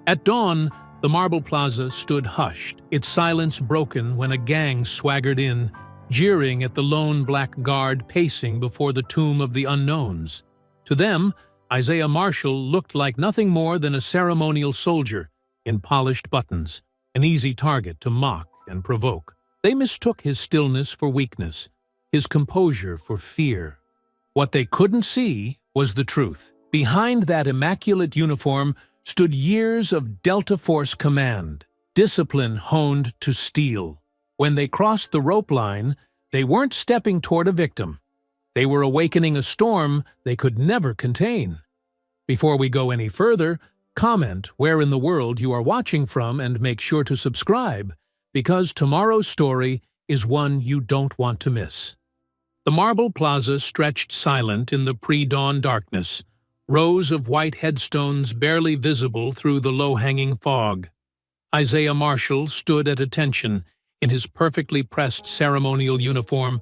At dawn, the Marble Plaza stood hushed, its silence broken when a gang swaggered in, jeering at the lone black guard pacing before the tomb of the unknowns. To them, Isaiah Marshall looked like nothing more than a ceremonial soldier in polished buttons, an easy target to mock and provoke. They mistook his stillness for weakness, his composure for fear. What they couldn't see was the truth. Behind that immaculate uniform stood years of Delta Force command, discipline honed to steel. When they crossed the rope line, they weren't stepping toward a victim. They were awakening a storm they could never contain. Before we go any further, comment where in the world you are watching from and make sure to subscribe, because tomorrow's story is one you don't want to miss. The Marble Plaza stretched silent in the pre-dawn darkness, rows of white headstones barely visible through the low-hanging fog. Isaiah Marshall stood at attention in his perfectly pressed ceremonial uniform,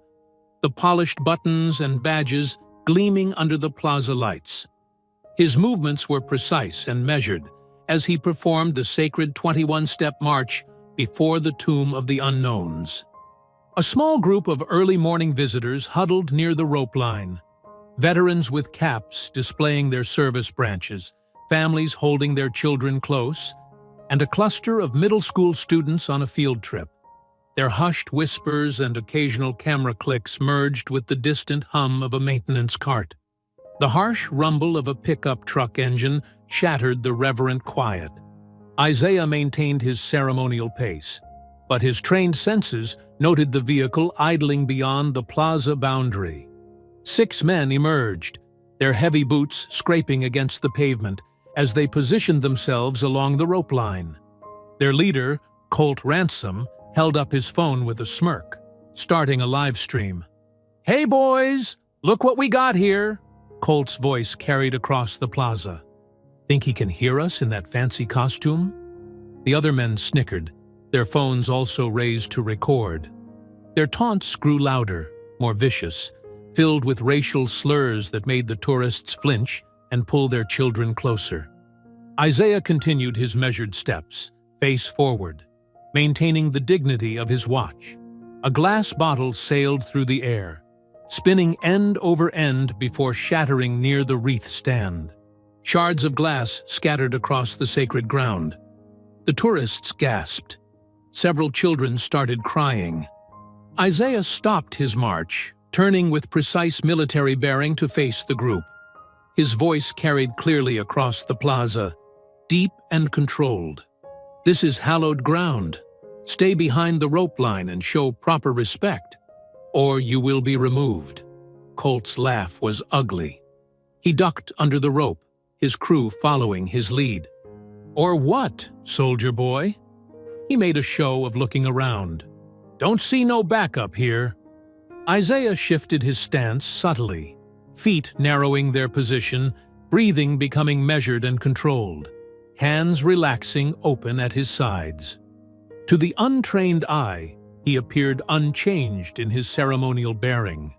the polished buttons and badges gleaming under the plaza lights. His movements were precise and measured as he performed the sacred 21-step march before the tomb of the unknowns. A small group of early morning visitors huddled near the rope line, veterans with caps displaying their service branches, families holding their children close, and a cluster of middle school students on a field trip. Their hushed whispers and occasional camera clicks merged with the distant hum of a maintenance cart. The harsh rumble of a pickup truck engine shattered the reverent quiet. Isaiah maintained his ceremonial pace, but his trained senses noted the vehicle idling beyond the plaza boundary. 6 men emerged, their heavy boots scraping against the pavement as they positioned themselves along the rope line. Their leader, Colt Ransom, held up his phone with a smirk, starting a live stream. "Hey boys, look what we got here!" Colt's voice carried across the plaza. "Think he can hear us in that fancy costume?" The other men snickered, their phones also raised to record. Their taunts grew louder, more vicious, filled with racial slurs that made the tourists flinch and pull their children closer. Isaiah continued his measured steps, face forward, maintaining the dignity of his watch. A glass bottle sailed through the air, spinning end over end before shattering near the wreath stand. Shards of glass scattered across the sacred ground. The tourists gasped. Several children started crying. Isaiah stopped his march, turning with precise military bearing to face the group. His voice carried clearly across the plaza, deep and controlled. "This is hallowed ground. Stay behind the rope line and show proper respect, or you will be removed." Colt's laugh was ugly. He ducked under the rope, his crew following his lead. "Or what, soldier boy?" He made a show of looking around. "Don't see no backup here." Isaiah shifted his stance subtly, feet narrowing their position, breathing becoming measured and controlled, hands relaxing open at his sides. To the untrained eye, he appeared unchanged in his ceremonial bearing,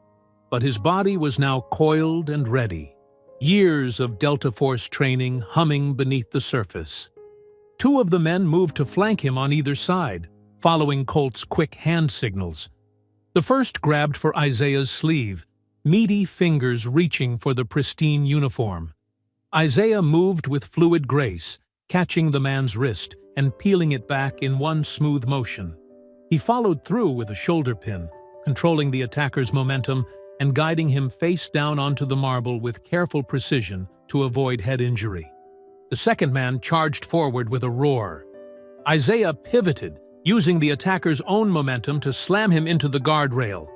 but his body was now coiled and ready, years of Delta Force training humming beneath the surface. 2 of the men moved to flank him on either side, following Colt's quick hand signals. The first grabbed for Isaiah's sleeve, meaty fingers reaching for the pristine uniform. Isaiah moved with fluid grace, catching the man's wrist and peeling it back in one smooth motion. He followed through with a shoulder pin, controlling the attacker's momentum and guiding him face down onto the marble with careful precision to avoid head injury. The second man charged forward with a roar. Isaiah pivoted, using the attacker's own momentum to slam him into the guardrail.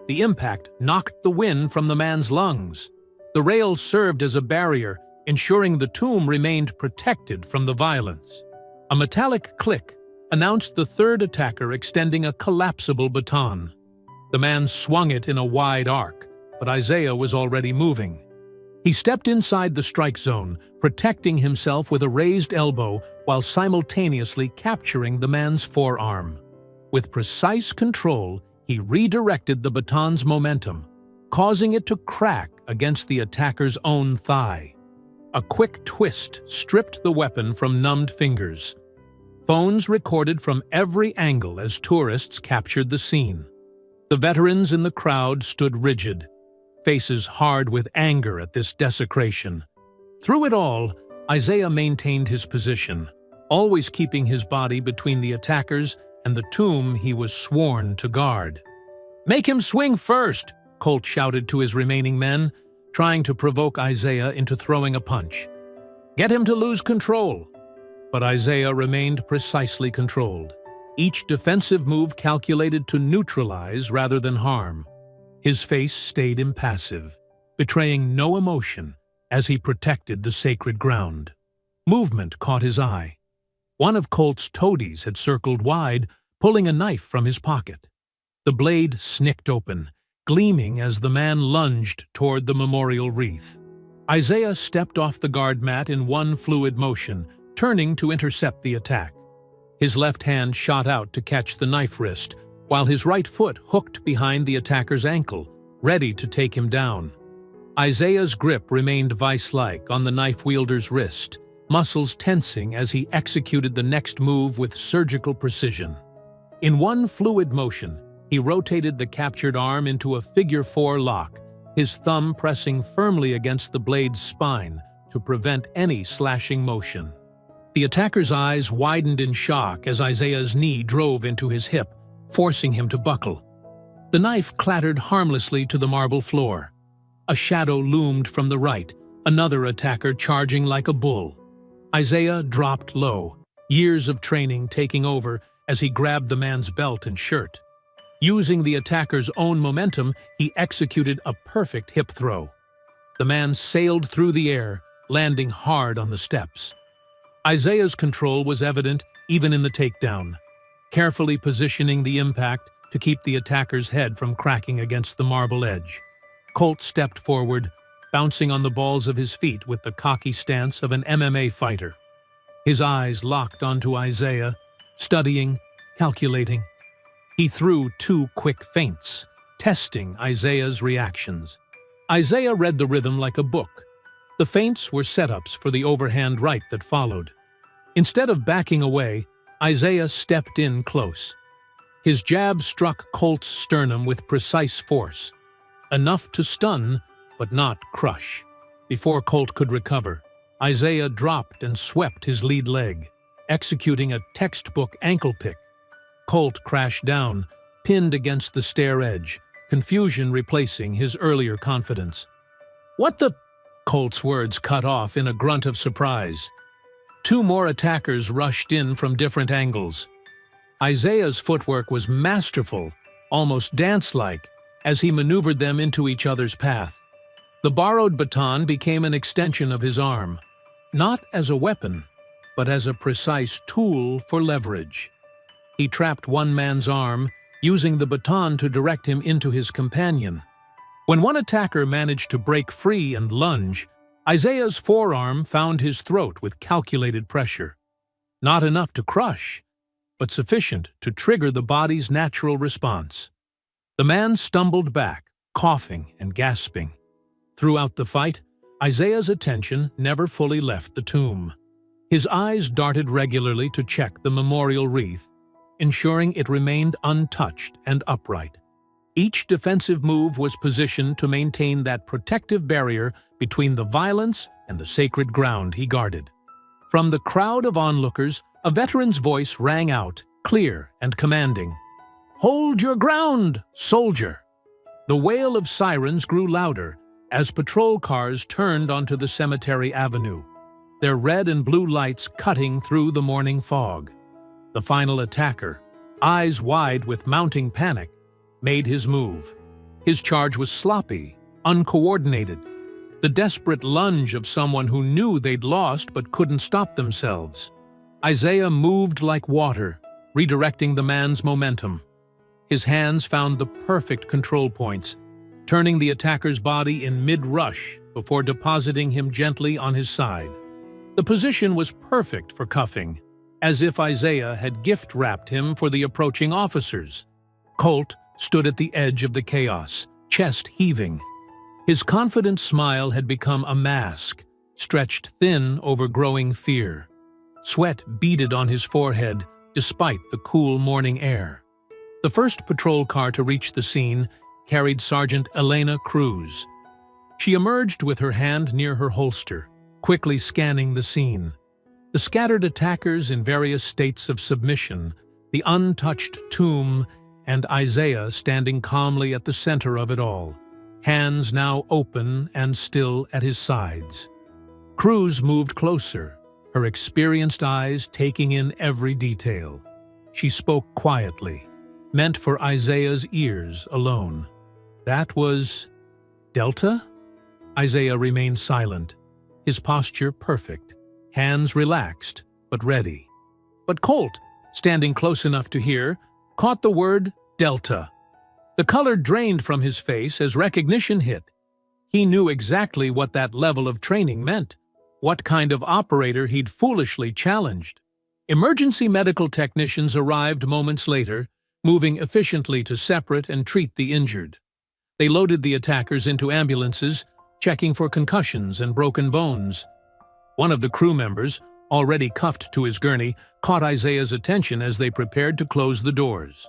The impact knocked the wind from the man's lungs. The rail served as a barrier, ensuring the tomb remained protected from the violence. A metallic click announced the third attacker extending a collapsible baton. The man swung it in a wide arc, but Isaiah was already moving. He stepped inside the strike zone, protecting himself with a raised elbow while simultaneously capturing the man's forearm. With precise control, he redirected the baton's momentum, causing it to crack against the attacker's own thigh. A quick twist stripped the weapon from numbed fingers. Phones recorded from every angle as tourists captured the scene. The veterans in the crowd stood rigid, faces hard with anger at this desecration. Through it all, Isaiah maintained his position, always keeping his body between the attackers and the tomb he was sworn to guard. "Make him swing first!" Colt shouted to his remaining men, trying to provoke Isaiah into throwing a punch. "Get him to lose control." But Isaiah remained precisely controlled, each defensive move calculated to neutralize rather than harm. His face stayed impassive, betraying no emotion as he protected the sacred ground. Movement caught his eye. One of Colt's toadies had circled wide, pulling a knife from his pocket. The blade snicked open, gleaming as the man lunged toward the memorial wreath. Isaiah stepped off the guard mat in one fluid motion, turning to intercept the attack. His left hand shot out to catch the knife wrist, while his right foot hooked behind the attacker's ankle, ready to take him down. Isaiah's grip remained vice-like on the knife wielder's wrist, muscles tensing as he executed the next move with surgical precision. In one fluid motion, he rotated the captured arm into a figure-4 lock, his thumb pressing firmly against the blade's spine to prevent any slashing motion. The attacker's eyes widened in shock as Isaiah's knee drove into his hip, forcing him to buckle. The knife clattered harmlessly to the marble floor. A shadow loomed from the right, another attacker charging like a bull. Isaiah dropped low, years of training taking over as he grabbed the man's belt and shirt. Using the attacker's own momentum, he executed a perfect hip throw. The man sailed through the air, landing hard on the steps. Isaiah's control was evident even in the takedown, carefully positioning the impact to keep the attacker's head from cracking against the marble edge. Colt stepped forward, bouncing on the balls of his feet with the cocky stance of an MMA fighter. His eyes locked onto Isaiah, studying, calculating. He threw 2 quick feints, testing Isaiah's reactions. Isaiah read the rhythm like a book. The feints were setups for the overhand right that followed. Instead of backing away, Isaiah stepped in close. His jab struck Colt's sternum with precise force, enough to stun but not crush. Before Colt could recover, Isaiah dropped and swept his lead leg, executing a textbook ankle pick. Colt crashed down, pinned against the stair edge, confusion replacing his earlier confidence. "What the—" Colt's words cut off in a grunt of surprise. 2 more attackers rushed in from different angles. Isaiah's footwork was masterful, almost dance-like, as he maneuvered them into each other's path. The borrowed baton became an extension of his arm, not as a weapon, but as a precise tool for leverage. He trapped one man's arm, using the baton to direct him into his companion. When one attacker managed to break free and lunge, Isaiah's forearm found his throat with calculated pressure. Not enough to crush, but sufficient to trigger the body's natural response. The man stumbled back, coughing and gasping. Throughout the fight, Isaiah's attention never fully left the tomb. His eyes darted regularly to check the memorial wreath, ensuring it remained untouched and upright. Each defensive move was positioned to maintain that protective barrier between the violence and the sacred ground he guarded. From the crowd of onlookers, a veteran's voice rang out, clear and commanding. "Hold your ground, soldier!" The wail of sirens grew louder as patrol cars turned onto the cemetery avenue, their red and blue lights cutting through the morning fog. The final attacker, eyes wide with mounting panic, made his move. His charge was sloppy, uncoordinated, the desperate lunge of someone who knew they'd lost but couldn't stop themselves. Isaiah moved like water, redirecting the man's momentum. His hands found the perfect control points, turning the attacker's body in mid-rush before depositing him gently on his side. The position was perfect for cuffing, as if Isaiah had gift-wrapped him for the approaching officers. Colt stood at the edge of the chaos, chest heaving. His confident smile had become a mask, stretched thin over growing fear. Sweat beaded on his forehead despite the cool morning air. The first patrol car to reach the scene carried Sergeant Elena Cruz. She emerged with her hand near her holster, quickly scanning the scene. The scattered attackers in various states of submission, the untouched tomb, and Isaiah standing calmly at the center of it all, hands now open and still at his sides. Cruz moved closer, her experienced eyes taking in every detail. She spoke quietly, meant for Isaiah's ears alone. "That was Delta?" Isaiah remained silent, his posture perfect, hands relaxed but ready. But Colt, standing close enough to hear, caught the word Delta. The color drained from his face as recognition hit. He knew exactly what that level of training meant, what kind of operator he'd foolishly challenged. Emergency medical technicians arrived moments later, moving efficiently to separate and treat the injured. They loaded the attackers into ambulances, checking for concussions and broken bones. One of the crew members, already cuffed to his gurney, caught Isaiah's attention as they prepared to close the doors.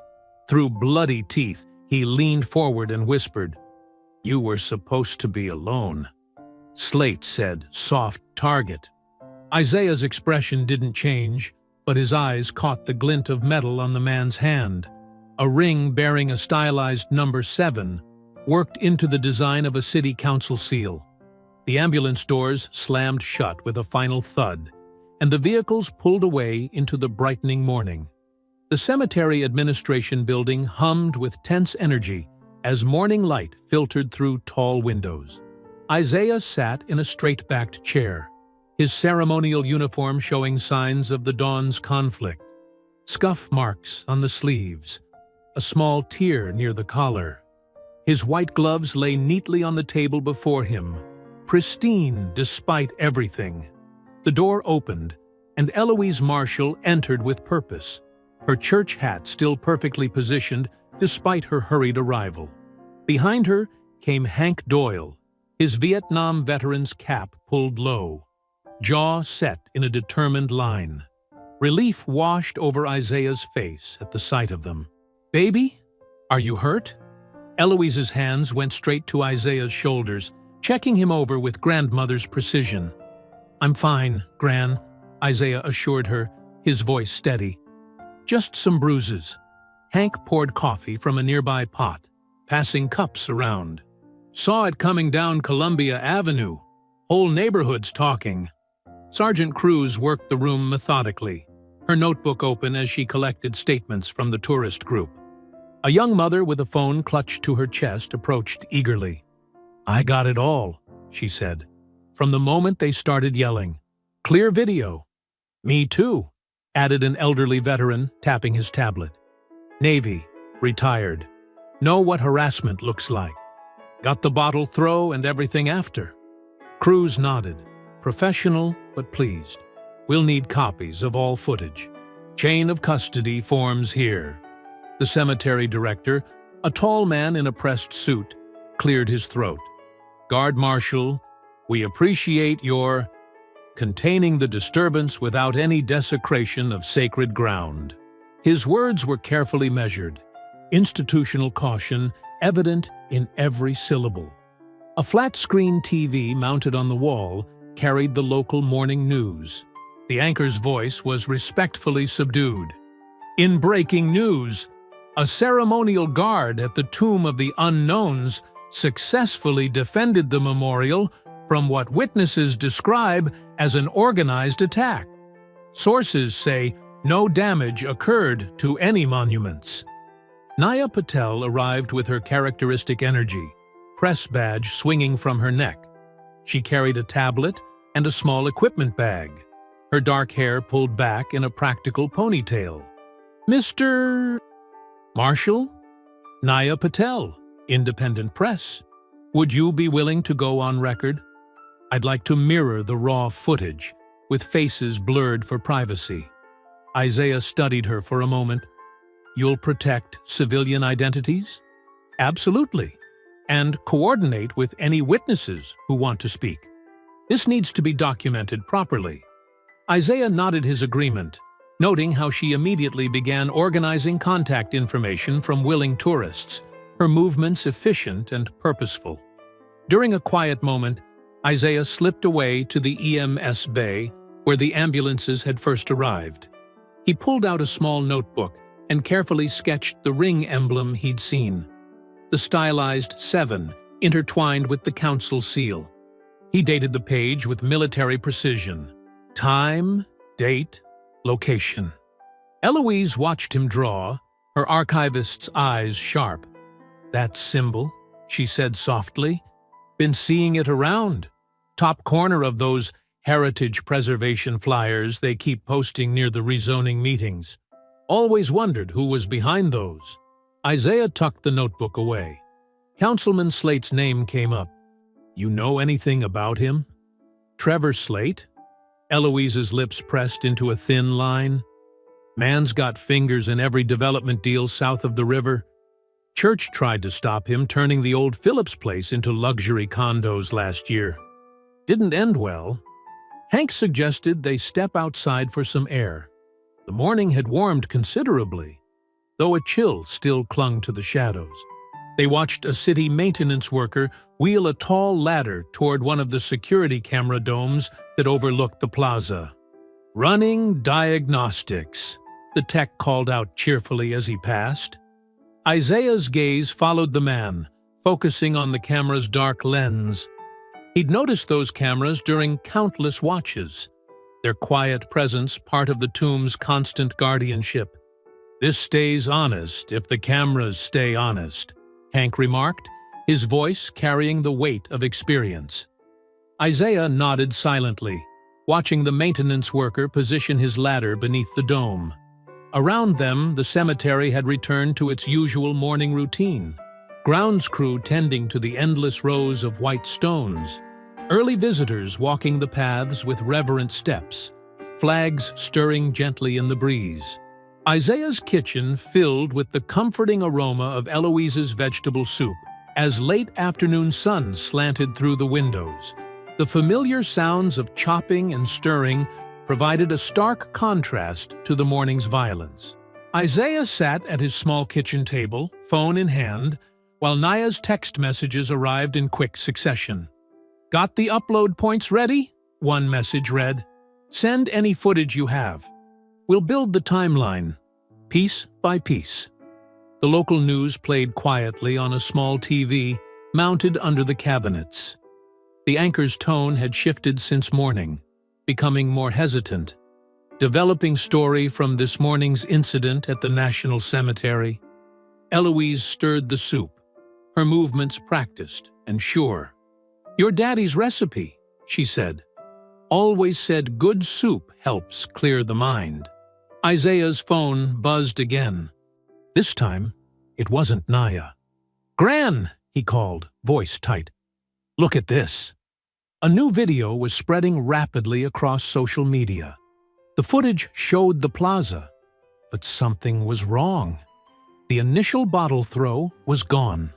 Through bloody teeth, he leaned forward and whispered, "You were supposed to be alone." Slate said, "Soft target." Isaiah's expression didn't change, but his eyes caught the glint of metal on the man's hand. A ring bearing a stylized number 7, worked into the design of a city council seal. The ambulance doors slammed shut with a final thud, and the vehicles pulled away into the brightening morning. The cemetery administration building hummed with tense energy as morning light filtered through tall windows. Isaiah sat in a straight-backed chair, his ceremonial uniform showing signs of the dawn's conflict. Scuff marks on the sleeves, a small tear near the collar. His white gloves lay neatly on the table before him, pristine despite everything. The door opened, and Eloise Marshall entered with purpose, her church hat still perfectly positioned despite her hurried arrival. Behind her came Hank Doyle, his Vietnam veteran's cap pulled low, jaw set in a determined line. Relief washed over Isaiah's face at the sight of them. "Baby, are you hurt?" Eloise's hands went straight to Isaiah's shoulders, checking him over with grandmother's precision. "I'm fine, Gran," Isaiah assured her, his voice steady. "Just some bruises." Hank poured coffee from a nearby pot, passing cups around. "Saw it coming down Columbia Avenue. Whole neighborhood's talking." Sergeant Cruz worked the room methodically, her notebook open as she collected statements from the tourist group. A young mother with a phone clutched to her chest approached eagerly. "I got it all," she said, from the moment they started yelling. "Clear video." "Me too," added an elderly veteran, tapping his tablet. "Navy, retired. Know what harassment looks like. Got the bottle throw and everything after." Cruz nodded, professional but pleased. "We'll need copies of all footage. Chain of custody forms here." The cemetery director, a tall man in a pressed suit, cleared his throat. "Guard Marshal, we appreciate your containing the disturbance without any desecration of sacred ground." His words were carefully measured, institutional caution evident in every syllable. A flat-screen TV mounted on the wall carried the local morning news. The anchor's voice was respectfully subdued. "In breaking news, a ceremonial guard at the Tomb of the Unknowns successfully defended the memorial from what witnesses describe as an organized attack. Sources say no damage occurred to any monuments." Naya Patel arrived with her characteristic energy, press badge swinging from her neck. She carried a tablet and a small equipment bag, her dark hair pulled back in a practical ponytail. "Mr. Marshall? Naya Patel, Independent Press. Would you be willing to go on record? I'd like to mirror the raw footage, with faces blurred for privacy." Isaiah studied her for a moment. "You'll protect civilian identities?" "Absolutely. And coordinate with any witnesses who want to speak." This needs to be documented properly." Isaiah nodded his agreement, noting how she immediately began organizing contact information from willing tourists, her movements efficient and purposeful. During a quiet moment, Isaiah slipped away to the EMS bay where the ambulances had first arrived. He pulled out a small notebook and carefully sketched the ring emblem he'd seen, the stylized 7 intertwined with the council seal. He dated the page with military precision: time, date, location. Eloise watched him draw, her archivist's eyes sharp. "That symbol," she said softly. "Been seeing it around. Top corner of those heritage preservation flyers they keep posting near the rezoning meetings. Always wondered who was behind those." Isaiah tucked the notebook away. Councilman Slate's name came up. "You know anything about him?" "Trevor Slate?" Eloise's lips pressed into a thin line. "Man's got fingers in every development deal south of the river. Church tried to stop him turning the old Phillips place into luxury condos last year. Didn't end well. Hank suggested they step outside for some air. The morning had warmed considerably, though a chill still clung to the shadows. They watched a city maintenance worker wheel a tall ladder toward one of the security camera domes that overlooked the plaza. "Running diagnostics," the tech called out cheerfully as he passed. Isaiah's gaze followed the man, focusing on the camera's dark lens. He'd noticed those cameras during countless watches, their quiet presence part of the tomb's constant guardianship. "This stays honest if the cameras stay honest," Hank remarked, his voice carrying the weight of experience. Isaiah nodded silently, watching the maintenance worker position his ladder beneath the dome. Around them, the cemetery had returned to its usual morning routine. Grounds crew tending to the endless rows of white stones, early visitors walking the paths with reverent steps, flags stirring gently in the breeze. Isaiah's kitchen filled with the comforting aroma of Eloise's vegetable soup as late afternoon sun slanted through the windows. The familiar sounds of chopping and stirring provided a stark contrast to the morning's violence. Isaiah sat at his small kitchen table, phone in hand, while Naya's text messages arrived in quick succession. "Got the upload points ready?" one message read. "Send any footage you have. We'll build the timeline, piece by piece." The local news played quietly on a small TV mounted under the cabinets. The anchor's tone had shifted since morning, becoming more hesitant. Developing story from this morning's incident at the National Cemetery. Eloise stirred the soup, her movements practiced and sure. "Your daddy's recipe," she said. "Always said good soup helps clear the mind." Isaiah's phone buzzed again. This time, it wasn't Naya. "Gran," he called, voice tight. "Look at this." A new video was spreading rapidly across social media. The footage showed the plaza, but something was wrong. The initial bottle throw was gone.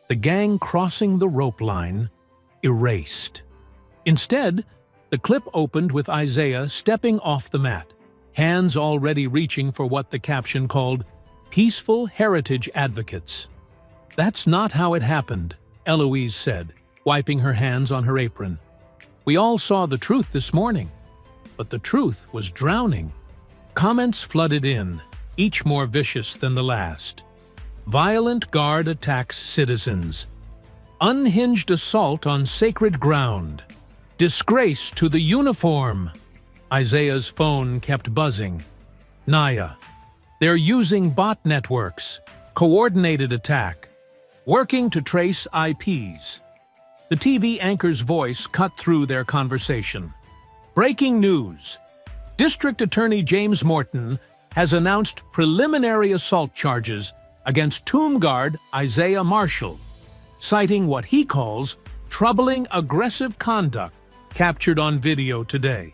The gang crossing the rope line erased. Instead, the clip opened with Isaiah stepping off the mat, hands already reaching for what the caption called "Peaceful Heritage Advocates." "That's not how it happened," Eloise said, wiping her hands on her apron. "We all saw the truth this morning, but the truth was drowning." Comments flooded in, each more vicious than the last. "Violent guard attacks citizens." "Unhinged assault on sacred ground." "Disgrace to the uniform." Isaiah's phone kept buzzing. "Naya, they're using bot networks. Coordinated attack. Working to trace IPs." The TV anchor's voice cut through their conversation. "Breaking news. District Attorney James Morton has announced preliminary assault charges against tomb guard Isaiah Marshall, citing what he calls troubling aggressive conduct captured on video today."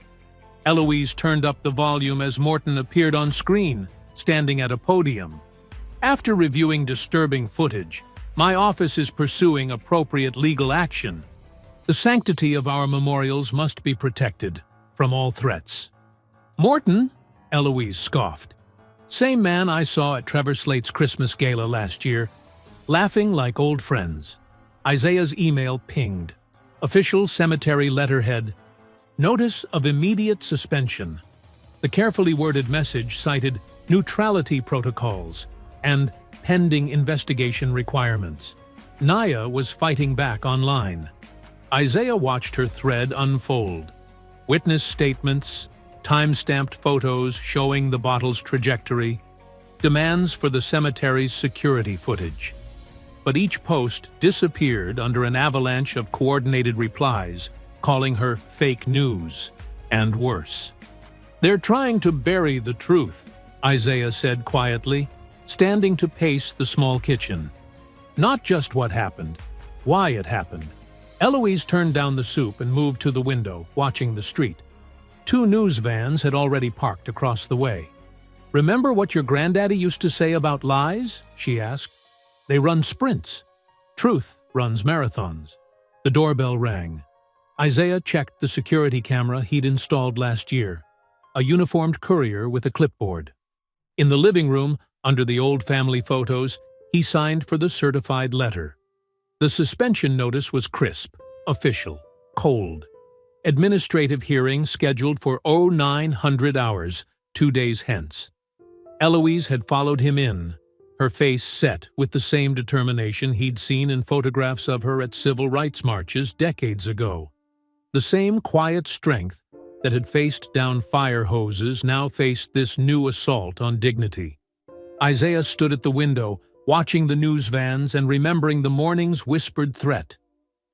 Eloise turned up the volume as Morton appeared on screen, standing at a podium. "After reviewing disturbing footage, my office is pursuing appropriate legal action." The sanctity of our memorials must be protected from all threats. Morton? Eloise scoffed. Same man I saw at Trevor Slate's Christmas gala last year, laughing like old friends. Isaiah's email pinged. Official cemetery letterhead. Notice of immediate suspension. The carefully worded message cited neutrality protocols and pending investigation requirements. Naya was fighting back online. Isaiah watched her thread unfold. Witness statements, time-stamped photos showing the bottle's trajectory, demands for the cemetery's security footage. But each post disappeared under an avalanche of coordinated replies, calling her fake news, and worse. They're trying to bury the truth, Isaiah said quietly, standing to pace the small kitchen. Not just what happened, why it happened. Eloise turned down the soup and moved to the window, watching the street. 2 news vans had already parked across the way. Remember what your granddaddy used to say about lies? She asked. They run sprints. Truth runs marathons. The doorbell rang. Isaiah checked the security camera he'd installed last year, a uniformed courier with a clipboard. In the living room, under the old family photos, he signed for the certified letter. The suspension notice was crisp, official, cold. Administrative hearing scheduled for 0900 hours, 2 days hence. Eloise had followed him in, her face set with the same determination he'd seen in photographs of her at civil rights marches decades ago. The same quiet strength that had faced down fire hoses now faced this new assault on dignity. Isaiah stood at the window, watching the news vans and remembering the morning's whispered threat.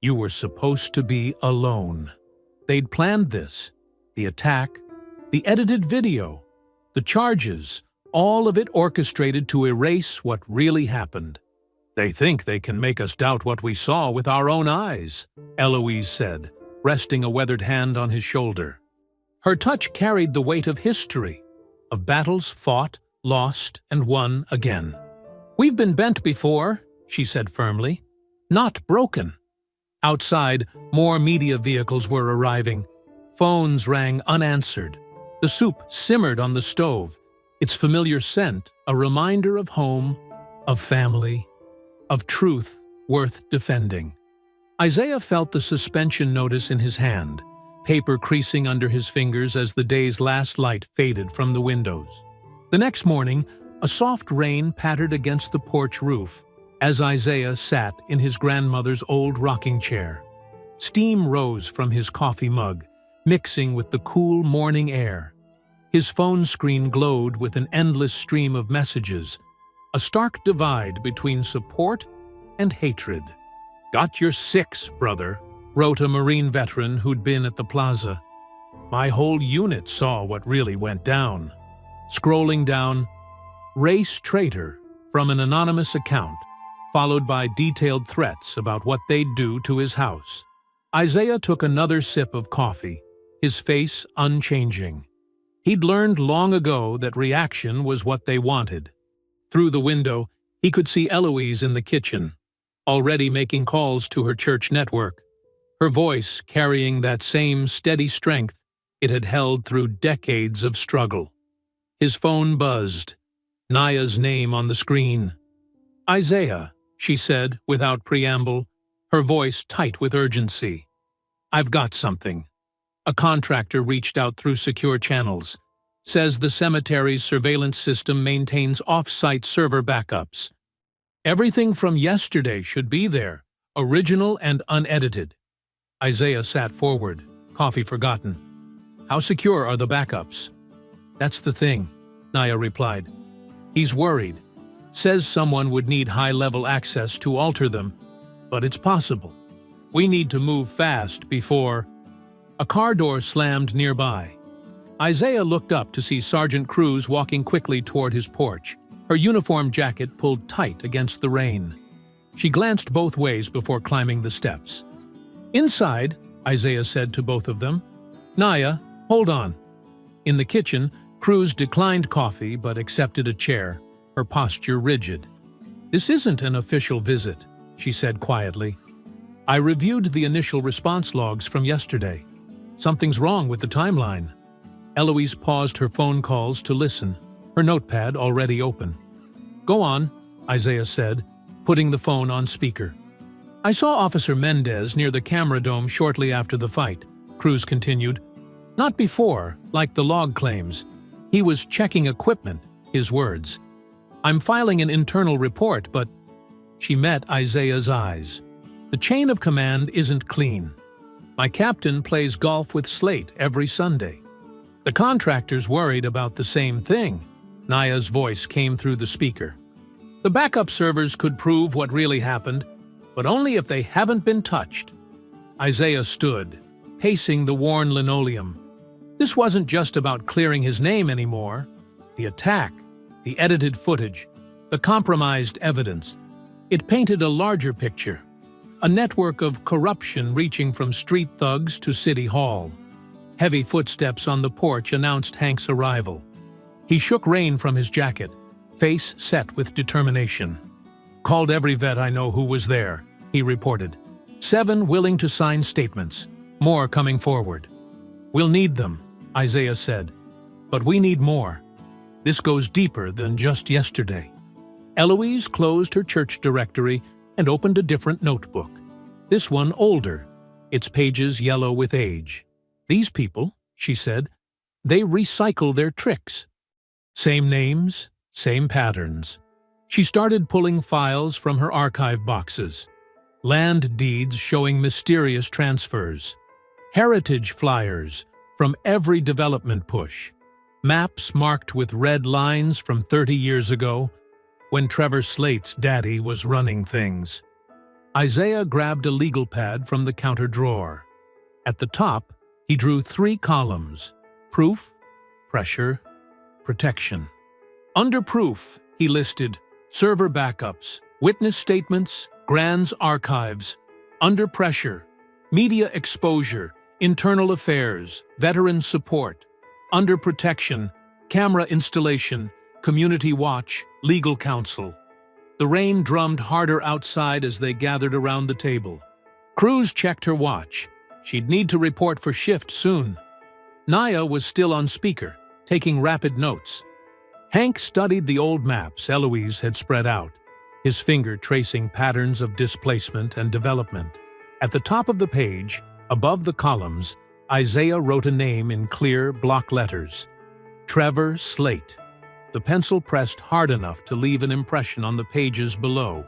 You were supposed to be alone. They'd planned this. The attack, the edited video, the charges, all of it orchestrated to erase what really happened. They think they can make us doubt what we saw with our own eyes, Eloise said, resting a weathered hand on his shoulder. Her touch carried the weight of history, of battles fought, lost, and won again. We've been bent before, she said firmly, not broken. Outside, more media vehicles were arriving. Phones rang unanswered. The soup simmered on the stove, its familiar scent a reminder of home, of family, of truth worth defending. Isaiah felt the suspension notice in his hand, paper creasing under his fingers as the day's last light faded from the windows. The next morning, a soft rain pattered against the porch roof as Isaiah sat in his grandmother's old rocking chair. Steam rose from his coffee mug, mixing with the cool morning air. His phone screen glowed with an endless stream of messages, a stark divide between support and hatred. Got your 6, brother, wrote a Marine veteran who'd been at the plaza. My whole unit saw what really went down. Scrolling down, race traitor from an anonymous account, followed by detailed threats about what they'd do to his house. Isaiah took another sip of coffee, his face unchanging. He'd learned long ago that reaction was what they wanted. Through the window, he could see Eloise in the kitchen, already making calls to her church network, her voice carrying that same steady strength it had held through decades of struggle. His phone buzzed, Naya's name on the screen. Isaiah, she said without preamble, her voice tight with urgency. I've got something. A contractor reached out through secure channels. Says the cemetery's surveillance system maintains off-site server backups. Everything from yesterday should be there, original and unedited. Isaiah sat forward, coffee forgotten. How secure are the backups? That's the thing, Naya replied. He's worried. Says someone would need high-level access to alter them, but it's possible. We need to move fast before... A car door slammed nearby. Isaiah looked up to see Sergeant Cruz walking quickly toward his porch, her uniform jacket pulled tight against the rain. She glanced both ways before climbing the steps. Inside, Isaiah said to both of them. Naya, hold on. In the kitchen, Cruz declined coffee but accepted a chair, her posture rigid. This isn't an official visit, she said quietly. I reviewed the initial response logs from yesterday. Something's wrong with the timeline. Eloise paused her phone calls to listen, her notepad already open. Go on, Isaiah said, putting the phone on speaker. I saw Officer Mendez near the camera dome shortly after the fight, Cruz continued. Not before, like the log claims. He was checking equipment, his words. I'm filing an internal report, but… She met Isaiah's eyes. The chain of command isn't clean. My captain plays golf with Slate every Sunday. The contractor's worried about the same thing. Naya's voice came through the speaker. The backup servers could prove what really happened, but only if they haven't been touched. Isaiah stood, pacing the worn linoleum. This wasn't just about clearing his name anymore. The attack, the edited footage, the compromised evidence. It painted a larger picture. A network of corruption reaching from street thugs to City Hall. Heavy footsteps on the porch announced Hank's arrival. He shook rain from his jacket, face set with determination. Called every vet I know who was there, he reported. 7 willing to sign statements, more coming forward. We'll need them, Isaiah said. But we need more. This goes deeper than just yesterday. Eloise closed her church directory and opened a different notebook. This one older, its pages yellow with age. These people, she said, they recycle their tricks. Same names, same patterns. She started pulling files from her archive boxes. Land deeds showing mysterious transfers. Heritage flyers from every development push. Maps marked with red lines from 30 years ago, when Trevor Slate's daddy was running things. Isaiah grabbed a legal pad from the counter drawer. At the top, he drew 3 columns: proof, pressure, protection. Under proof, he listed server backups, witness statements, Grand's archives. Under pressure, media exposure, internal affairs, veteran support. Under protection, camera installation, community watch, legal counsel. The rain drummed harder outside as they gathered around the table. Cruz checked her watch. She'd need to report for shift soon. Naya was still on speaker, taking rapid notes. Hank studied the old maps Eloise had spread out, his finger tracing patterns of displacement and development. At the top of the page, above the columns, Isaiah wrote a name in clear block letters. Trevor Slate. The pencil pressed hard enough to leave an impression on the pages below.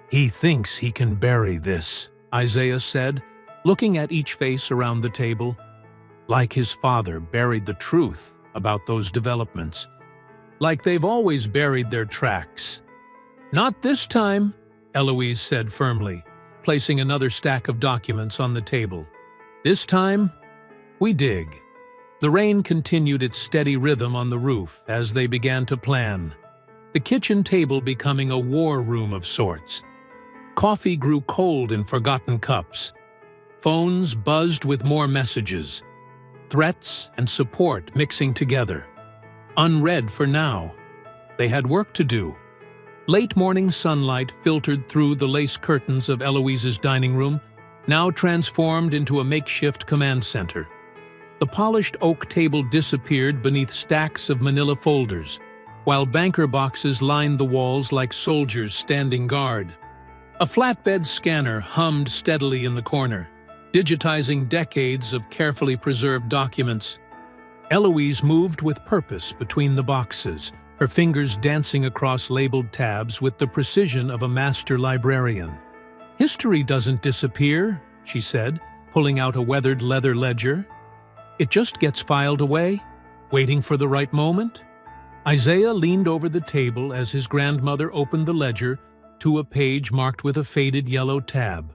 He thinks he can bury this, Isaiah said, looking at each face around the table. Like his father buried the truth about those developments. Like they've always buried their tracks. Not this time, Eloise said firmly, placing another stack of documents on the table. This time, we dig. The rain continued its steady rhythm on the roof as they began to plan, the kitchen table becoming a war room of sorts. Coffee grew cold in forgotten cups. Phones buzzed with more messages, threats and support mixing together. Unread for now. They had work to do. Late morning sunlight filtered through the lace curtains of Eloise's dining room, now transformed into a makeshift command center. The polished oak table disappeared beneath stacks of manila folders, while banker boxes lined the walls like soldiers standing guard. A flatbed scanner hummed steadily in the corner, digitizing decades of carefully preserved documents. Eloise moved with purpose between the boxes, her fingers dancing across labeled tabs with the precision of a master librarian. History doesn't disappear, she said, pulling out a weathered leather ledger. It just gets filed away, waiting for the right moment. Isaiah leaned over the table as his grandmother opened the ledger to a page marked with a faded yellow tab.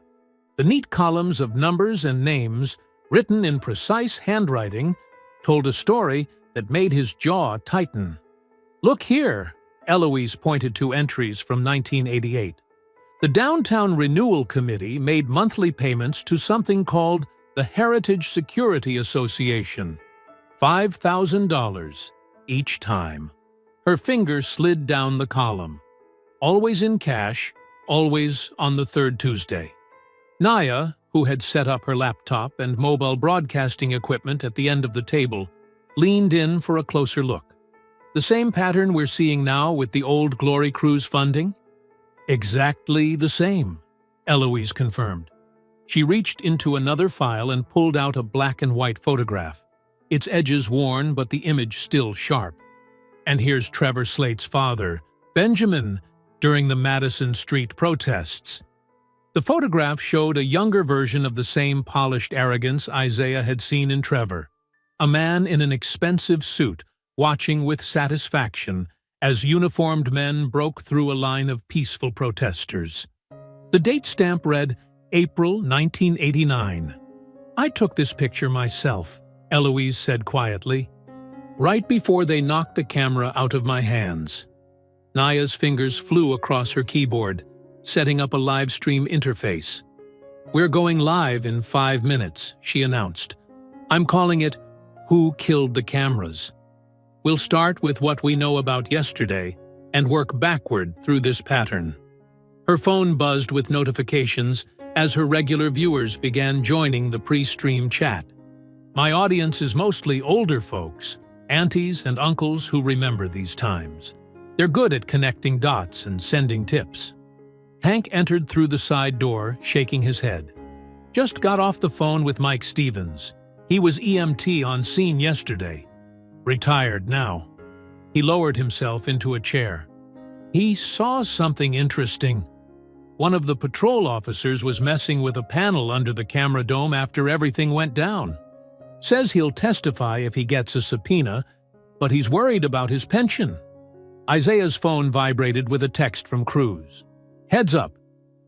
The neat columns of numbers and names, written in precise handwriting, told a story that made his jaw tighten. Look here, Eloise pointed to entries from 1988. The Downtown Renewal Committee made monthly payments to something called the Heritage Security Association. $5,000 each time. Her finger slid down the column. Always in cash, always on the third Tuesday. Naya, who had set up her laptop and mobile broadcasting equipment at the end of the table, leaned in for a closer look. The same pattern we're seeing now with the old Glory Cruise funding? Exactly the same, Eloise confirmed. She reached into another file and pulled out a black and white photograph, its edges worn but the image still sharp. And here's Trevor Slate's father, Benjamin, during the Madison Street protests. The photograph showed a younger version of the same polished arrogance Isaiah had seen in Trevor, a man in an expensive suit watching with satisfaction as uniformed men broke through a line of peaceful protesters. The date stamp read April 1989. "I took this picture myself," Eloise said quietly, "right before they knocked the camera out of my hands." Naya's fingers flew across her keyboard, setting up a live stream interface. "We're going live in 5 minutes," she announced. "I'm calling it Who Killed the Cameras? We'll start with what we know about yesterday and work backward through this pattern." Her phone buzzed with notifications as her regular viewers began joining the pre-stream chat. "My audience is mostly older folks, aunties and uncles who remember these times. They're good at connecting dots and sending tips." Hank entered through the side door, shaking his head. "Just got off the phone with Mike Stevens. He was EMT on scene yesterday. Retired now." He lowered himself into a chair. "He saw something interesting. One of the patrol officers was messing with a panel under the camera dome after everything went down. Says he'll testify if he gets a subpoena, but he's worried about his pension." Isaiah's phone vibrated with a text from Cruz. "Heads up.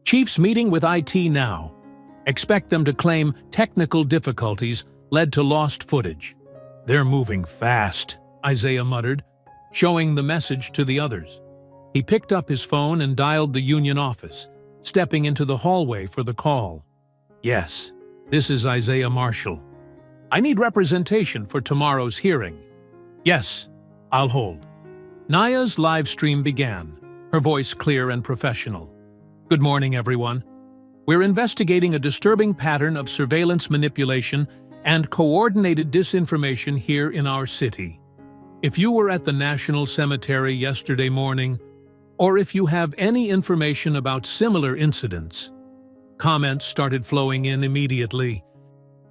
Chief's meeting with IT now. Expect them to claim technical difficulties led to lost footage." "They're moving fast," Isaiah muttered, showing the message to the others. He picked up his phone and dialed the union office, stepping into the hallway for the call. "Yes, this is Isaiah Marshall. I need representation for tomorrow's hearing." "Yes, I'll hold." Naya's live stream began, her voice clear and professional. "Good morning, everyone. We're investigating a disturbing pattern of surveillance manipulation and coordinated disinformation here in our city. If you were at the National Cemetery yesterday morning, or if you have any information about similar incidents..." Comments started flowing in immediately.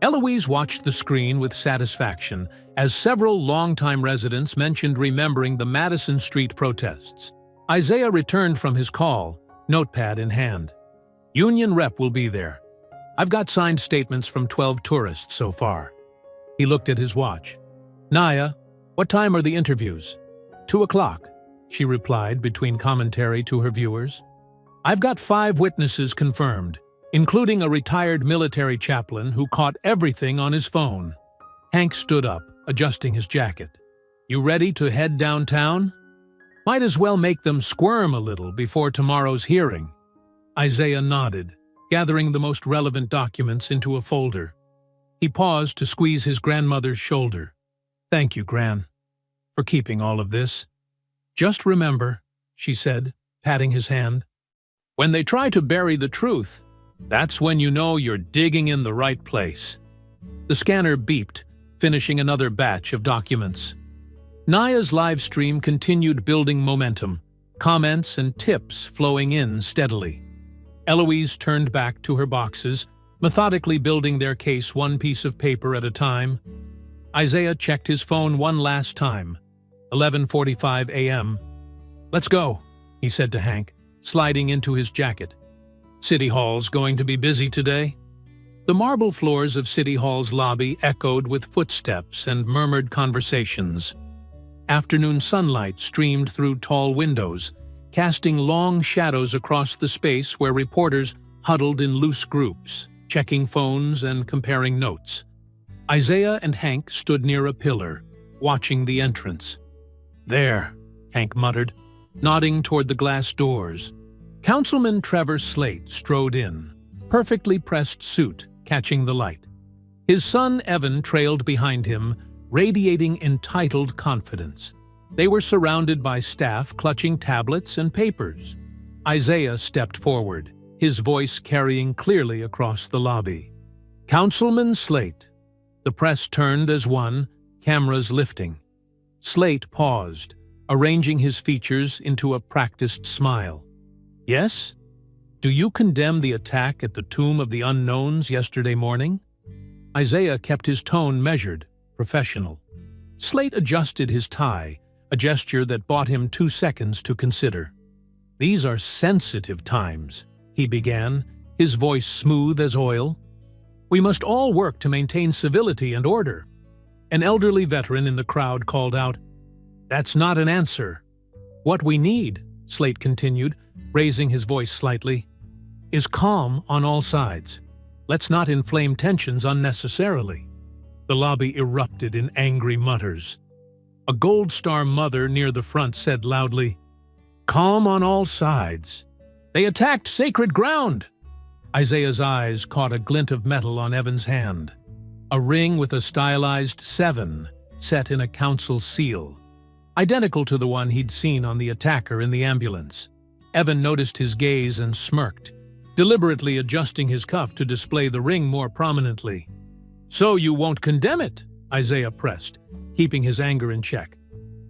Eloise watched the screen with satisfaction as several longtime residents mentioned remembering the Madison Street protests. Isaiah returned from his call, notepad in hand. "Union rep will be there. I've got signed statements from 12 tourists so far." He looked at his watch. "Naya, what time are the interviews?" 2 o'clock, she replied between commentary to her viewers. "I've got 5 witnesses confirmed, including a retired military chaplain who caught everything on his phone." Hank stood up, adjusting his jacket. "You ready to head downtown? Might as well make them squirm a little before tomorrow's hearing." Isaiah nodded, gathering the most relevant documents into a folder. He paused to squeeze his grandmother's shoulder. "Thank you, Gran, for keeping all of this. Just remember," she said, patting his hand, "when they try to bury the truth, that's when you know you're digging in the right place." The scanner beeped, finishing another batch of documents. Naya's live stream continued building momentum, comments and tips flowing in steadily. Eloise turned back to her boxes, methodically building their case one piece of paper at a time. Isaiah checked his phone one last time. 11:45 a.m. "Let's go," he said to Hank, sliding into his jacket. "City Hall's going to be busy today." The marble floors of City Hall's lobby echoed with footsteps and murmured conversations. Afternoon sunlight streamed through tall windows, casting long shadows across the space where reporters huddled in loose groups, checking phones and comparing notes. Isaiah and Hank stood near a pillar, watching the entrance. "There," Hank muttered, nodding toward the glass doors. Councilman Trevor Slate strode in, perfectly pressed suit catching the light. His son Evan trailed behind him, radiating entitled confidence. They were surrounded by staff clutching tablets and papers. Isaiah stepped forward, his voice carrying clearly across the lobby. "Councilman Slate." The press turned as one, cameras lifting. Slate paused, arranging his features into a practiced smile. "Yes? Do you condemn the attack at the Tomb of the Unknowns yesterday morning?" Isaiah kept his tone measured, professional. Slate adjusted his tie, a gesture that bought him 2 seconds to consider. "These are sensitive times," he began, his voice smooth as oil. "We must all work to maintain civility and order." An elderly veteran in the crowd called out, "That's not an answer." "What we need," Slate continued, raising his voice slightly, "is calm on all sides. Let's not inflame tensions unnecessarily." The lobby erupted in angry mutters. A Gold Star mother near the front said loudly, "Calm on all sides. They attacked sacred ground." Isaiah's eyes caught a glint of metal on Evan's hand, a ring with a stylized 7 set in a council seal, identical to the one he'd seen on the attacker in the ambulance. Evan noticed his gaze and smirked, deliberately adjusting his cuff to display the ring more prominently. "So you won't condemn it?" Isaiah pressed, keeping his anger in check.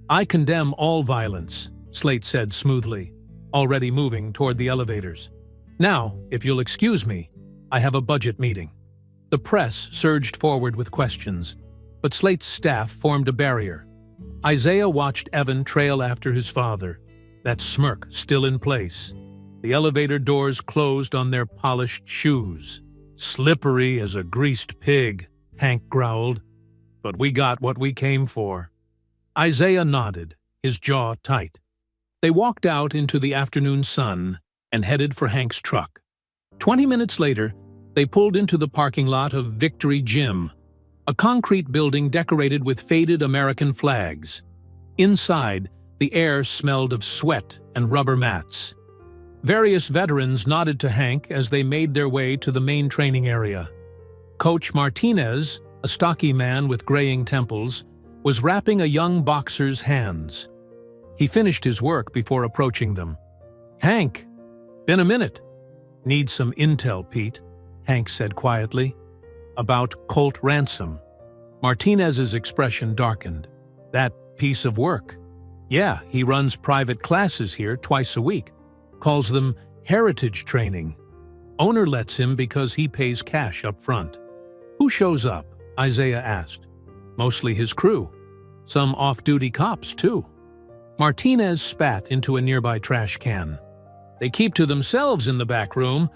"I condemn all violence," Slate said smoothly, already moving toward the elevators. "Now, if you'll excuse me, I have a budget meeting." The press surged forward with questions, but Slate's staff formed a barrier. Isaiah watched Evan trail after his father, that smirk still in place. The elevator doors closed on their polished shoes. "Slippery as a greased pig," Hank growled. "But we got what we came for." Isaiah nodded, his jaw tight. They walked out into the afternoon sun and headed for Hank's truck. 20 minutes later, they pulled into the parking lot of Victory Gym, a concrete building decorated with faded American flags. Inside, the air smelled of sweat and rubber mats. Various veterans nodded to Hank as they made their way to the main training area. Coach Martinez, a stocky man with graying temples, was wrapping a young boxer's hands. He finished his work before approaching them. "Hank, been a minute." "Need some intel, Pete," Hank said quietly. "About Colt Ransom." Martinez's expression darkened. "That piece of work?" "Yeah, he runs private classes here twice a week. Calls them heritage training. Owner lets him because he pays cash up front." "Who shows up?" Isaiah asked. "Mostly his crew. Some off-duty cops, too." Martinez spat into a nearby trash can. "They keep to themselves in the back room,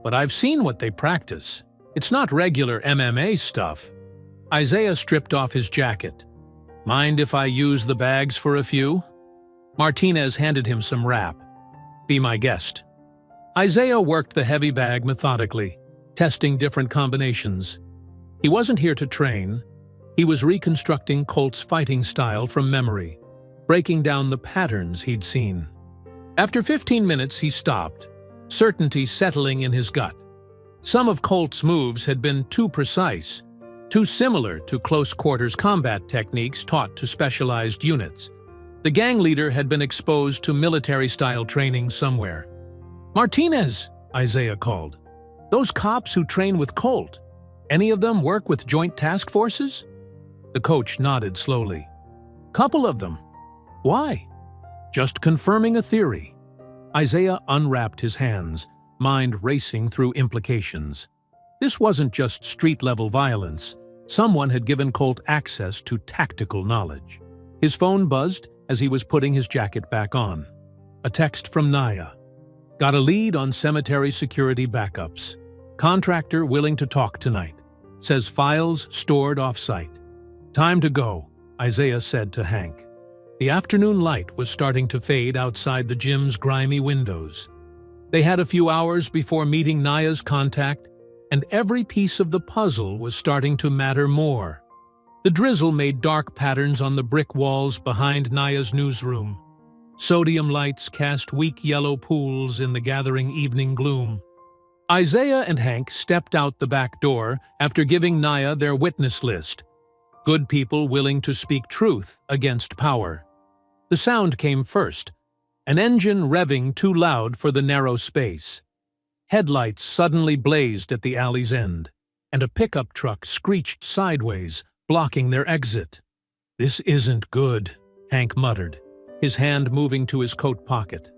but I've seen what they practice. It's not regular MMA stuff." Isaiah stripped off his jacket. "Mind if I use the bags for a few?" Martinez handed him some wrap. "Be my guest." Isaiah worked the heavy bag methodically, testing different combinations. He wasn't here to train. He was reconstructing Colt's fighting style from memory, breaking down the patterns he'd seen. After 15 minutes, he stopped, certainty settling in his gut. Some of Colt's moves had been too precise, too similar to close-quarters combat techniques taught to specialized units. The gang leader had been exposed to military-style training somewhere. "Martinez," Isaiah called. "Those cops who train with Colt, any of them work with joint task forces?" The coach nodded slowly. "Couple of them." "Why?" "Just confirming a theory." Isaiah unwrapped his hands, mind racing through implications. This wasn't just street-level violence. Someone had given Colt access to tactical knowledge. His phone buzzed as he was putting his jacket back on. A text from Naya. "Got a lead on cemetery security backups. Contractor willing to talk tonight. Says files stored off-site." "Time to go," Isaiah said to Hank. The afternoon light was starting to fade outside the gym's grimy windows. They had a few hours before meeting Naya's contact, and every piece of the puzzle was starting to matter more. The drizzle made dark patterns on the brick walls behind Naya's newsroom. Sodium lights cast weak yellow pools in the gathering evening gloom. Isaiah and Hank stepped out the back door after giving Naya their witness list. Good people willing to speak truth against power. The sound came first, an engine revving too loud for the narrow space. Headlights suddenly blazed at the alley's end, and a pickup truck screeched sideways, blocking their exit. "This isn't good," Hank muttered, his hand moving to his coat pocket.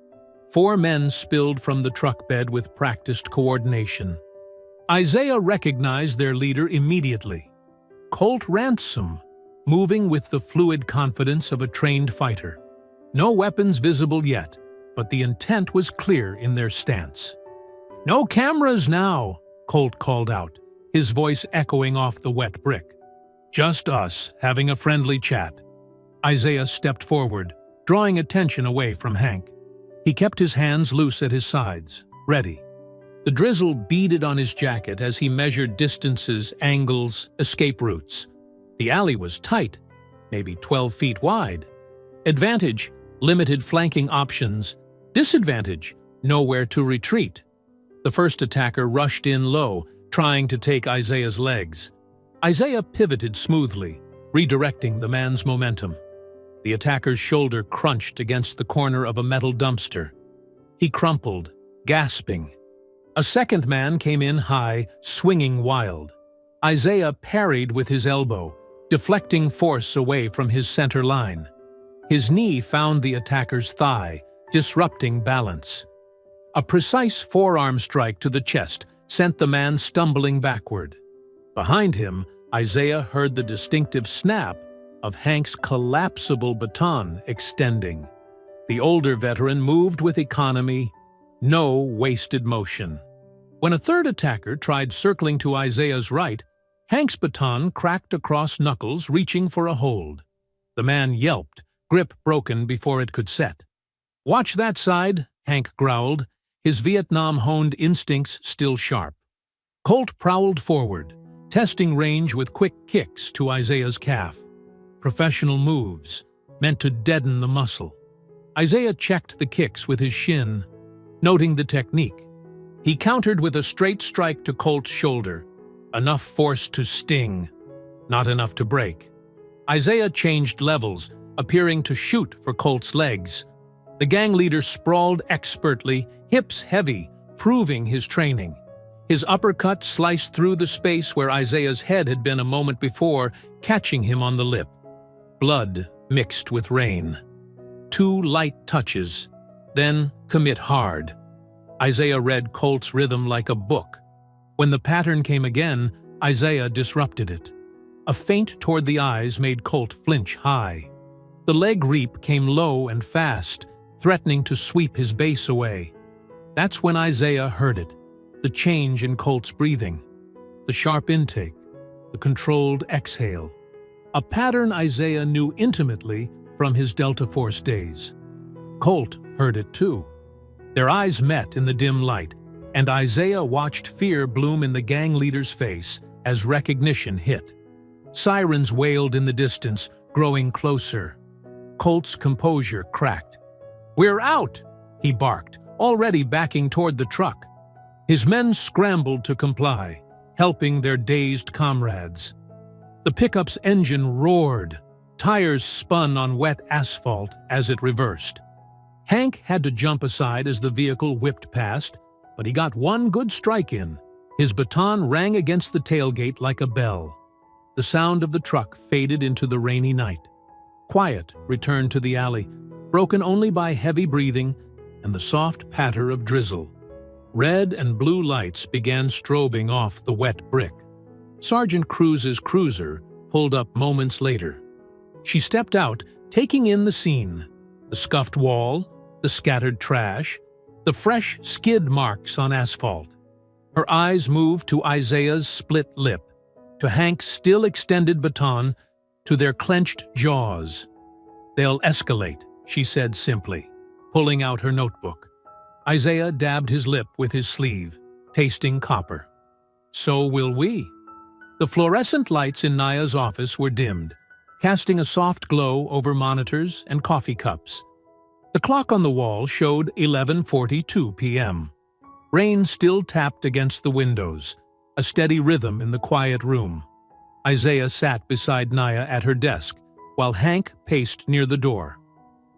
4 men spilled from the truck bed with practiced coordination. Isaiah recognized their leader immediately. Colt Ransom, moving with the fluid confidence of a trained fighter. No weapons visible yet, but the intent was clear in their stance. "No cameras now," Colt called out, his voice echoing off the wet brick. "Just us, having a friendly chat." Isaiah stepped forward, drawing attention away from Hank. He kept his hands loose at his sides, ready. The drizzle beaded on his jacket as he measured distances, angles, escape routes. The alley was tight, maybe 12 feet wide. Advantage, limited flanking options. Disadvantage, nowhere to retreat. The first attacker rushed in low, trying to take Isaiah's legs. Isaiah pivoted smoothly, redirecting the man's momentum. The attacker's shoulder crunched against the corner of a metal dumpster. He crumpled, gasping. A second man came in high, swinging wild. Isaiah parried with his elbow, deflecting force away from his center line. His knee found the attacker's thigh, disrupting balance. A precise forearm strike to the chest sent the man stumbling backward. Behind him, Isaiah heard the distinctive snap of Hank's collapsible baton extending. The older veteran moved with economy, no wasted motion. When a third attacker tried circling to Isaiah's right, Hank's baton cracked across knuckles, reaching for a hold. The man yelped, grip broken before it could set. "Watch that side," Hank growled, his Vietnam-honed instincts still sharp. Colt prowled forward, testing range with quick kicks to Isaiah's calf. Professional moves, meant to deaden the muscle. Isaiah checked the kicks with his shin, noting the technique. He countered with a straight strike to Colt's shoulder, enough force to sting, not enough to break. Isaiah changed levels, appearing to shoot for Colt's legs. The gang leader sprawled expertly, hips heavy, proving his training. His uppercut sliced through the space where Isaiah's head had been a moment before, catching him on the lip. Blood mixed with rain. 2 light touches, then commit hard. Isaiah read Colt's rhythm like a book. When the pattern came again, Isaiah disrupted it. A feint toward the eyes made Colt flinch high. The leg reap came low and fast, threatening to sweep his base away. That's when Isaiah heard it, the change in Colt's breathing, the sharp intake, the controlled exhale. A pattern Isaiah knew intimately from his Delta Force days. Colt heard it too. Their eyes met in the dim light, and Isaiah watched fear bloom in the gang leader's face as recognition hit. Sirens wailed in the distance, growing closer. Colt's composure cracked. "We're out!" he barked, already backing toward the truck. His men scrambled to comply, helping their dazed comrades. The pickup's engine roared. Tires spun on wet asphalt as it reversed. Hank had to jump aside as the vehicle whipped past, but he got one good strike in. His baton rang against the tailgate like a bell. The sound of the truck faded into the rainy night. Quiet returned to the alley, broken only by heavy breathing and the soft patter of drizzle. Red and blue lights began strobing off the wet brick. Sergeant Cruz's cruiser pulled up moments later. She stepped out, taking in the scene. The scuffed wall, the scattered trash, the fresh skid marks on asphalt. Her eyes moved to Isaiah's split lip, to Hank's still extended baton, to their clenched jaws. "They'll escalate," she said simply, pulling out her notebook. Isaiah dabbed his lip with his sleeve, tasting copper. "So will we." The fluorescent lights in Naya's office were dimmed, casting a soft glow over monitors and coffee cups. The clock on the wall showed 11:42 p.m. Rain still tapped against the windows, a steady rhythm in the quiet room. Isaiah sat beside Naya at her desk, while Hank paced near the door.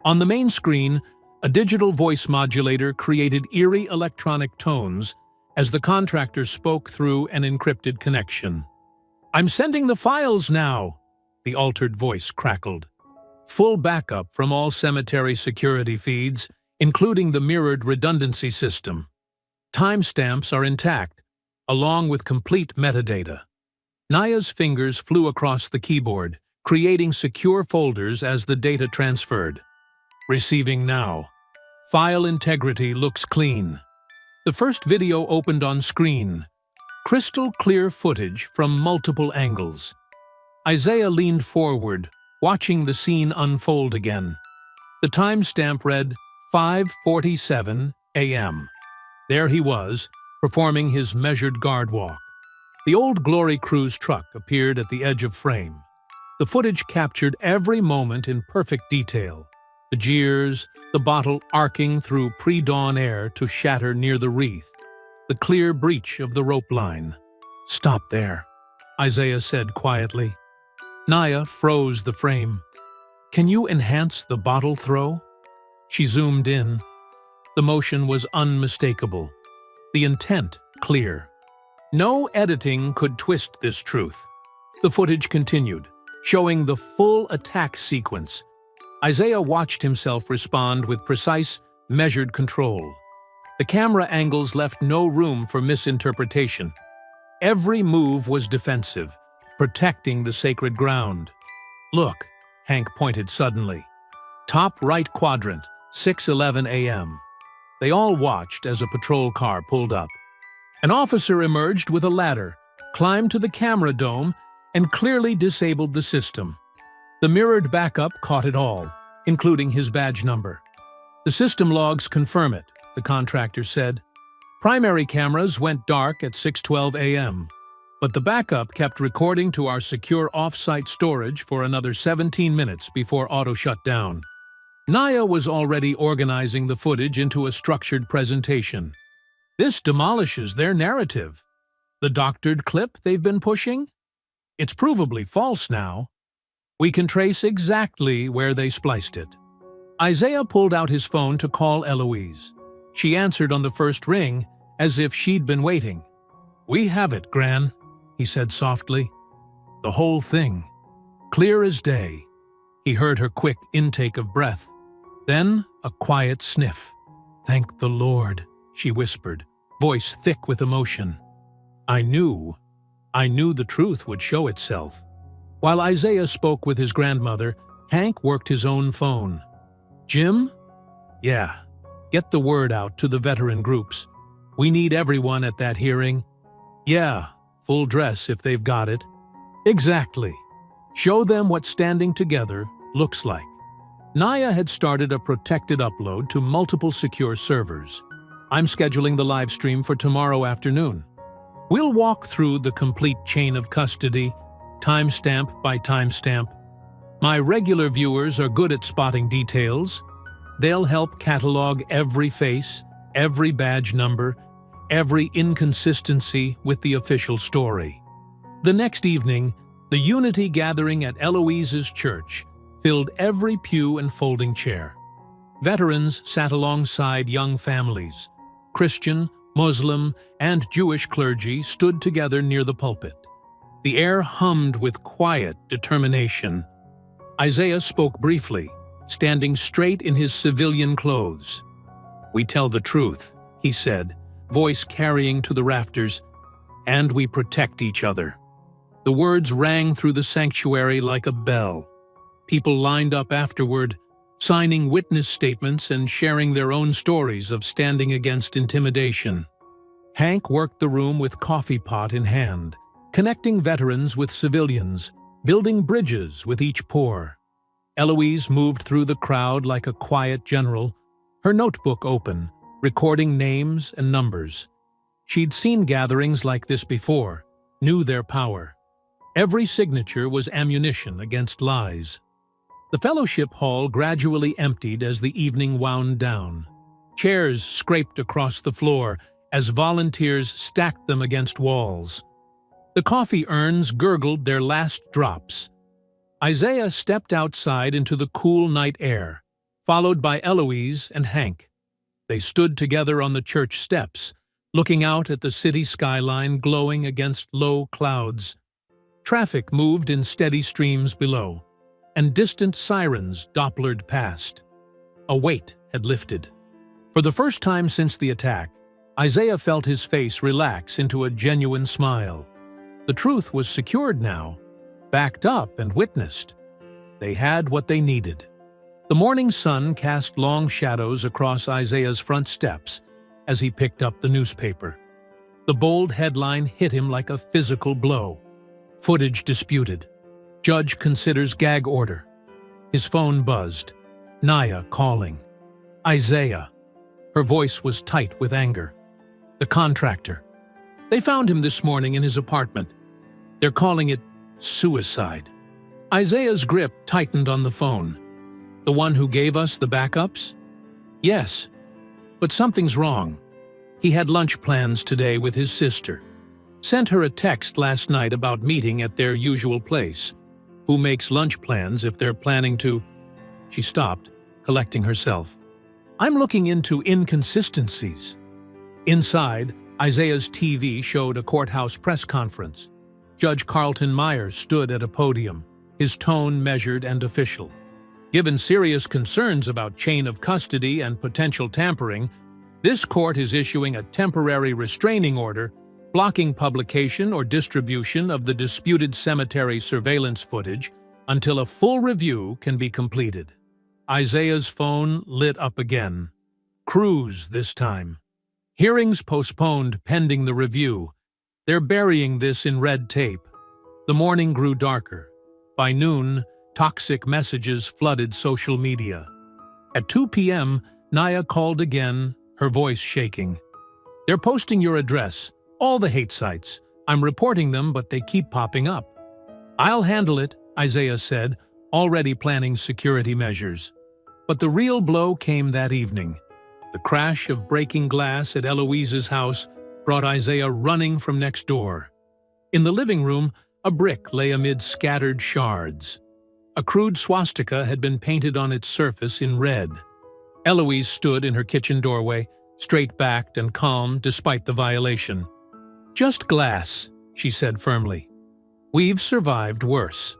On the main screen, a digital voice modulator created eerie electronic tones, as the contractor spoke through an encrypted connection. "I'm sending the files now," the altered voice crackled. "Full backup from all cemetery security feeds, including the mirrored redundancy system. Timestamps are intact, along with complete metadata." Naya's fingers flew across the keyboard, creating secure folders as the data transferred. "Receiving now. File integrity looks clean." The first video opened on screen. Crystal clear footage from multiple angles. Isaiah leaned forward, watching the scene unfold again. The timestamp read 5:47 a.m. There he was, performing his measured guard walk. The Old Glory Cruise truck appeared at the edge of frame. The footage captured every moment in perfect detail. The jeers, the bottle arcing through pre-dawn air to shatter near the wreath, the clear breach of the rope line. "Stop there," Isaiah said quietly. Naya froze the frame. "Can you enhance the bottle throw?" She zoomed in. The motion was unmistakable, the intent clear. No editing could twist this truth. The footage continued, showing the full attack sequence. Isaiah watched himself respond with precise, measured control. The camera angles left no room for misinterpretation. Every move was defensive, protecting the sacred ground. "Look," Hank pointed suddenly. "Top right quadrant, 6:11 a.m. They all watched as a patrol car pulled up. An officer emerged with a ladder, climbed to the camera dome, and clearly disabled the system. The mirrored backup caught it all, including his badge number. "The system logs confirm it," the contractor said. "Primary cameras went dark at 6:12 a.m., but the backup kept recording to our secure off-site storage for another 17 minutes before auto shut down." Naya was already organizing the footage into a structured presentation. "This demolishes their narrative. The doctored clip they've been pushing? It's provably false now. We can trace exactly where they spliced it." Isaiah pulled out his phone to call Eloise. She answered on the first ring, as if she'd been waiting. "We have it, Gran," he said softly. "The whole thing. Clear as day." He heard her quick intake of breath. Then a quiet sniff. "Thank the Lord," she whispered, voice thick with emotion. I knew the truth would show itself." While Isaiah spoke with his grandmother, Hank worked his own phone. "Jim? Yeah, get the word out to the veteran groups. We need everyone at that hearing." "Yeah, full dress if they've got it." "Exactly. Show them what standing together looks like." Naya had started a protected upload to multiple secure servers. "I'm scheduling the live stream for tomorrow afternoon. We'll walk through the complete chain of custody, timestamp by timestamp. My regular viewers are good at spotting details. They'll help catalog every face, every badge number, every inconsistency with the official story." The next evening, the Unity gathering at Eloise's church filled every pew and folding chair. Veterans sat alongside young families. Christian, Muslim, and Jewish clergy stood together near the pulpit. The air hummed with quiet determination. Isaiah spoke briefly, standing straight in his civilian clothes. "We tell the truth," he said, voice carrying to the rafters, "and we protect each other." The words rang through the sanctuary like a bell. People lined up afterward, signing witness statements and sharing their own stories of standing against intimidation. Hank worked the room with coffee pot in hand, connecting veterans with civilians, building bridges with each pour. Eloise moved through the crowd like a quiet general, her notebook open, recording names and numbers. She'd seen gatherings like this before, knew their power. Every signature was ammunition against lies. The fellowship hall gradually emptied as the evening wound down. Chairs scraped across the floor as volunteers stacked them against walls. The coffee urns gurgled their last drops. Isaiah stepped outside into the cool night air, followed by Eloise and Hank. They stood together on the church steps, looking out at the city skyline glowing against low clouds. Traffic moved in steady streams below, and distant sirens Dopplered past. A weight had lifted. For the first time since the attack, Isaiah felt his face relax into a genuine smile. The truth was secured now, backed up and witnessed. They had what they needed. The morning sun cast long shadows across Isaiah's front steps as he picked up the newspaper. The bold headline hit him like a physical blow. Footage disputed. Judge considers gag order. His phone buzzed. Naya calling. Isaiah. Her voice was tight with anger. The contractor. They found him this morning in his apartment. They're calling it suicide. Isaiah's grip tightened on the phone. The one who gave us the backups? Yes. But something's wrong. He had lunch plans today with his sister. Sent her a text last night about meeting at their usual place. Who makes lunch plans if they're planning to... She stopped, collecting herself. I'm looking into inconsistencies. Inside, Isaiah's TV showed a courthouse press conference. Judge Carlton Myers stood at a podium, his tone measured and official. Given serious concerns about chain of custody and potential tampering, this court is issuing a temporary restraining order blocking publication or distribution of the disputed cemetery surveillance footage until a full review can be completed. Isaiah's phone lit up again. Cruz this time. Hearings postponed pending the review. They're burying this in red tape. The morning grew darker. By noon, toxic messages flooded social media. At 2 p.m., Naya called again, her voice shaking. They're posting your address, all the hate sites. I'm reporting them, but they keep popping up. I'll handle it, Isaiah said, already planning security measures. But the real blow came that evening. The crash of breaking glass at Eloise's house brought Isaiah running from next door. In the living room, a brick lay amid scattered shards. A crude swastika had been painted on its surface in red. Eloise stood in her kitchen doorway, straight-backed and calm despite the violation. Just glass, she said firmly. We've survived worse.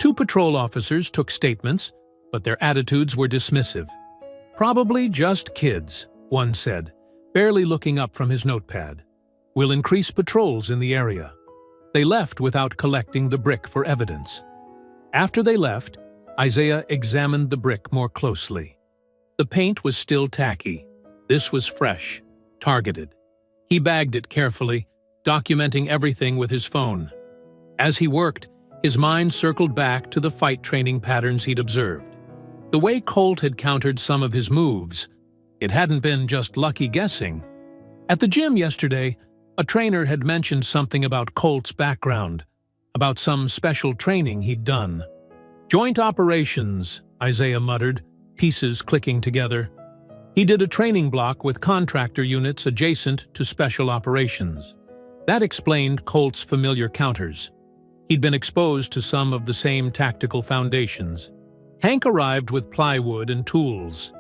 2 patrol officers took statements, but their attitudes were dismissive. Probably just kids, one said, barely looking up from his notepad. We'll increase patrols in the area. They left without collecting the brick for evidence. After they left, Isaiah examined the brick more closely. The paint was still tacky. This was fresh, targeted. He bagged it carefully, documenting everything with his phone. As he worked, his mind circled back to the fight training patterns he'd observed. The way Colt had countered some of his moves, it hadn't been just lucky guessing. At the gym yesterday, a trainer had mentioned something about Colt's background, about some special training he'd done. Joint operations, Isaiah muttered, pieces clicking together. He did a training block with contractor units adjacent to special operations. That explained Colt's familiar counters. He'd been exposed to some of the same tactical foundations. Hank arrived with plywood and tools.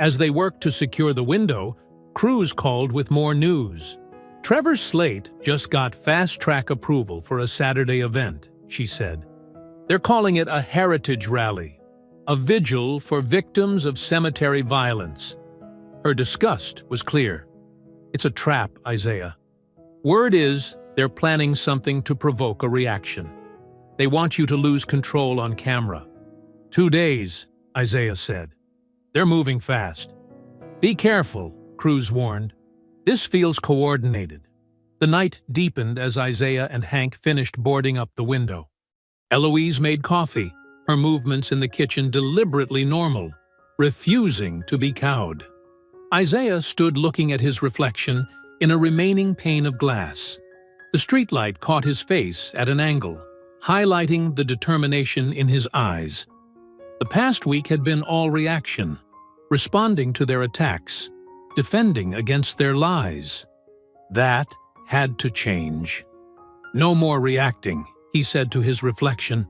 As they worked to secure the window, Cruz called with more news. Trevor Slate just got fast-track approval for a Saturday event, she said. They're calling it a heritage rally, a vigil for victims of cemetery violence. Her disgust was clear. It's a trap, Isaiah. Word is they're planning something to provoke a reaction. They want you to lose control on camera. 2 days, Isaiah said. They're moving fast. Be careful, Cruz warned. This feels coordinated. The night deepened as Isaiah and Hank finished boarding up the window. Eloise made coffee, her movements in the kitchen deliberately normal, refusing to be cowed. Isaiah stood looking at his reflection in a remaining pane of glass. The streetlight caught his face at an angle, highlighting the determination in his eyes. The past week had been all reaction, responding to their attacks, defending against their lies. That had to change. No more reacting, he said to his reflection.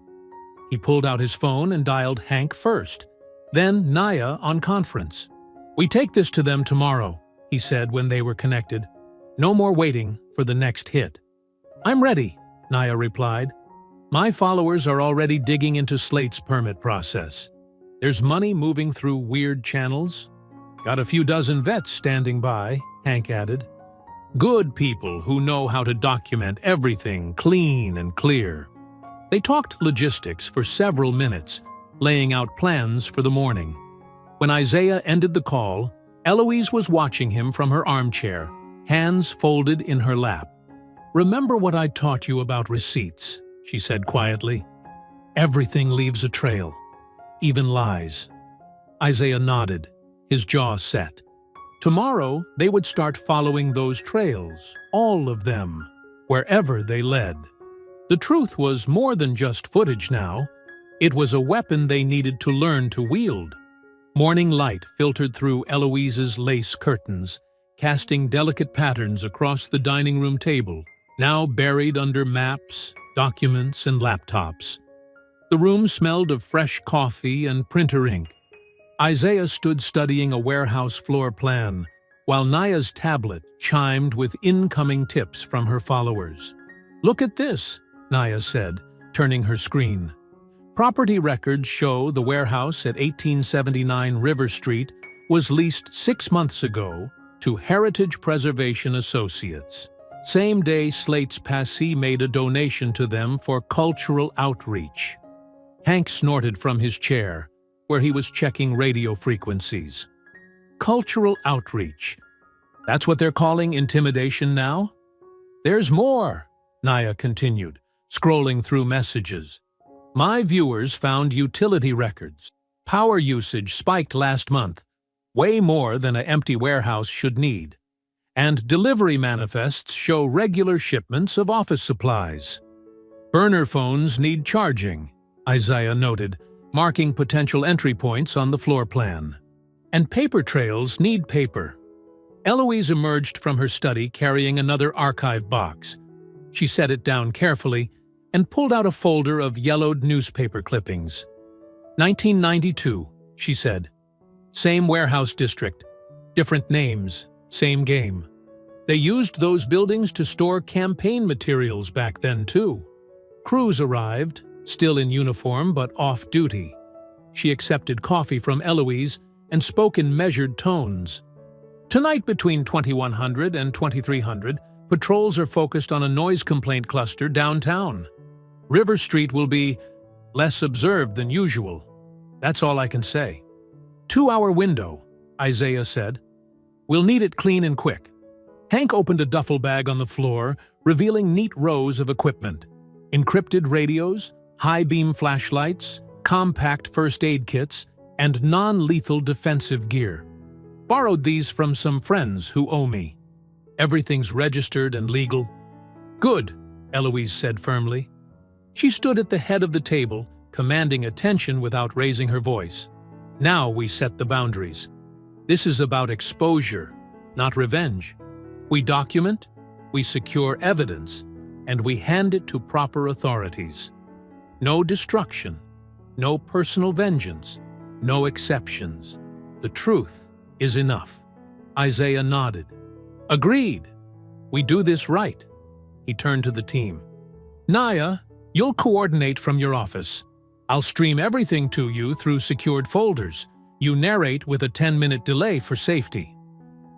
He pulled out his phone and dialed Hank first, then Naya on conference. We take this to them tomorrow, he said when they were connected. No more waiting for the next hit. "I'm ready," Naya replied. "My followers are already digging into Slate's permit process. There's money moving through weird channels. Got a few dozen vets standing by," Hank added. "Good people who know how to document everything clean and clear." They talked logistics for several minutes, laying out plans for the morning. When Isaiah ended the call, Eloise was watching him from her armchair, hands folded in her lap. "Remember what I taught you about receipts," she said quietly. "Everything leaves a trail, even lies." Isaiah nodded, his jaw set. Tomorrow, they would start following those trails, all of them, wherever they led. The truth was more than just footage now. It was a weapon they needed to learn to wield. Morning light filtered through Eloise's lace curtains, casting delicate patterns across the dining room table, now buried under maps, documents, and laptops. The room smelled of fresh coffee and printer ink. Isaiah stood studying a warehouse floor plan, while Naya's tablet chimed with incoming tips from her followers. "Look at this," Naya said, turning her screen. Property records show the warehouse at 1879 River Street was leased 6 months ago to Heritage Preservation Associates. Same day Slate's passee made a donation to them for cultural outreach. Hank snorted from his chair, where he was checking radio frequencies. Cultural outreach. That's what they're calling intimidation now? "There's more," Naya continued, scrolling through messages. "My viewers found utility records. Power usage spiked last month, way more than an empty warehouse should need. And delivery manifests show regular shipments of office supplies. Burner phones need charging," Isaiah noted, marking potential entry points on the floor plan. "And paper trails need paper." Eloise emerged from her study carrying another archive box. She set it down carefully and pulled out a folder of yellowed newspaper clippings. 1992, she said. "Same warehouse district, different names, same game. They used those buildings to store campaign materials back then, too." Cruz arrived, still in uniform but off-duty. She accepted coffee from Eloise and spoke in measured tones. "Tonight between 2100 and 2300, patrols are focused on a noise complaint cluster downtown. River Street will be less observed than usual. That's all I can say." 2-hour window, Isaiah said. "We'll need it clean and quick." Hank opened a duffel bag on the floor, revealing neat rows of equipment. Encrypted radios, high-beam flashlights, compact first aid kits, and non-lethal defensive gear. "Borrowed these from some friends who owe me. Everything's registered and legal." "Good," Eloise said firmly. She stood at the head of the table, commanding attention without raising her voice. "Now we set the boundaries. This is about exposure, not revenge. We document, we secure evidence, and we hand it to proper authorities. No destruction, no personal vengeance, no exceptions. The truth is enough." Isaiah nodded. "Agreed. We do this right." He turned to the team. "Naya, you'll coordinate from your office. I'll stream everything to you through secured folders. You narrate with a 10-minute delay for safety."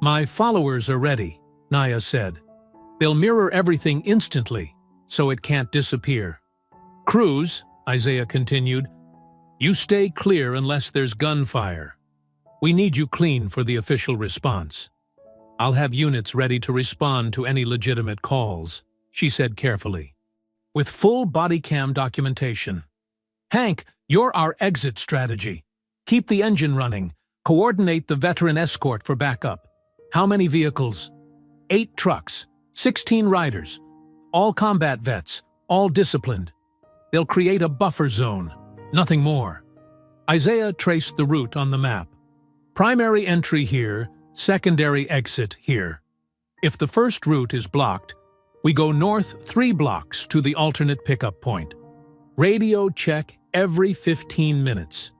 "My followers are ready," Naya said. "They'll mirror everything instantly, so it can't disappear." "Cruz," Isaiah continued, "you stay clear unless there's gunfire. We need you clean for the official response." "I'll have units ready to respond to any legitimate calls," she said carefully, "with full body cam documentation. Hank, you're our exit strategy. Keep the engine running. Coordinate the veteran escort for backup. How many vehicles?" 8 trucks, 16 riders, all combat vets, all disciplined. They'll create a buffer zone, nothing more." Isaiah traced the route on the map. "Primary entry here, secondary exit here. If the first route is blocked, we go north 3 blocks to the alternate pickup point. Radio check every 15 minutes."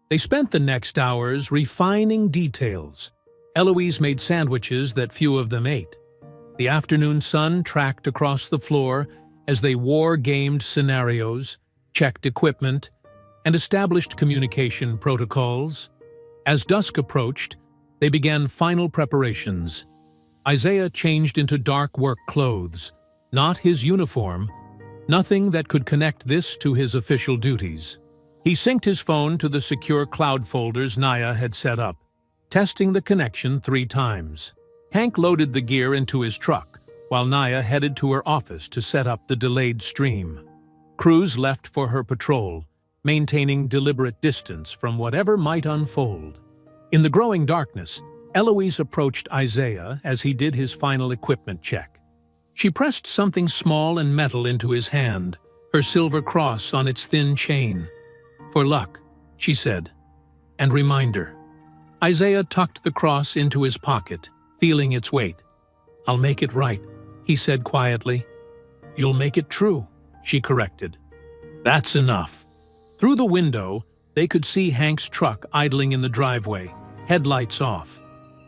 They spent the next hours refining details. Eloise made sandwiches that few of them ate. The afternoon sun tracked across the floor as they war-gamed scenarios, checked equipment, and established communication protocols. As dusk approached, they began final preparations. Isaiah changed into dark work clothes, not his uniform, nothing that could connect this to his official duties. He synced his phone to the secure cloud folders Naya had set up, testing the connection 3 times. Hank loaded the gear into his truck, while Naya headed to her office to set up the delayed stream. Cruz left for her patrol, maintaining deliberate distance from whatever might unfold. In the growing darkness, Eloise approached Isaiah as he did his final equipment check. She pressed something small and metal into his hand, her silver cross on its thin chain. "For luck," she said, "and reminder." Isaiah tucked the cross into his pocket, feeling its weight. "I'll make it right," he said quietly. "You'll make it true," she corrected. "That's enough." Through the window, they could see Hank's truck idling in the driveway, headlights off.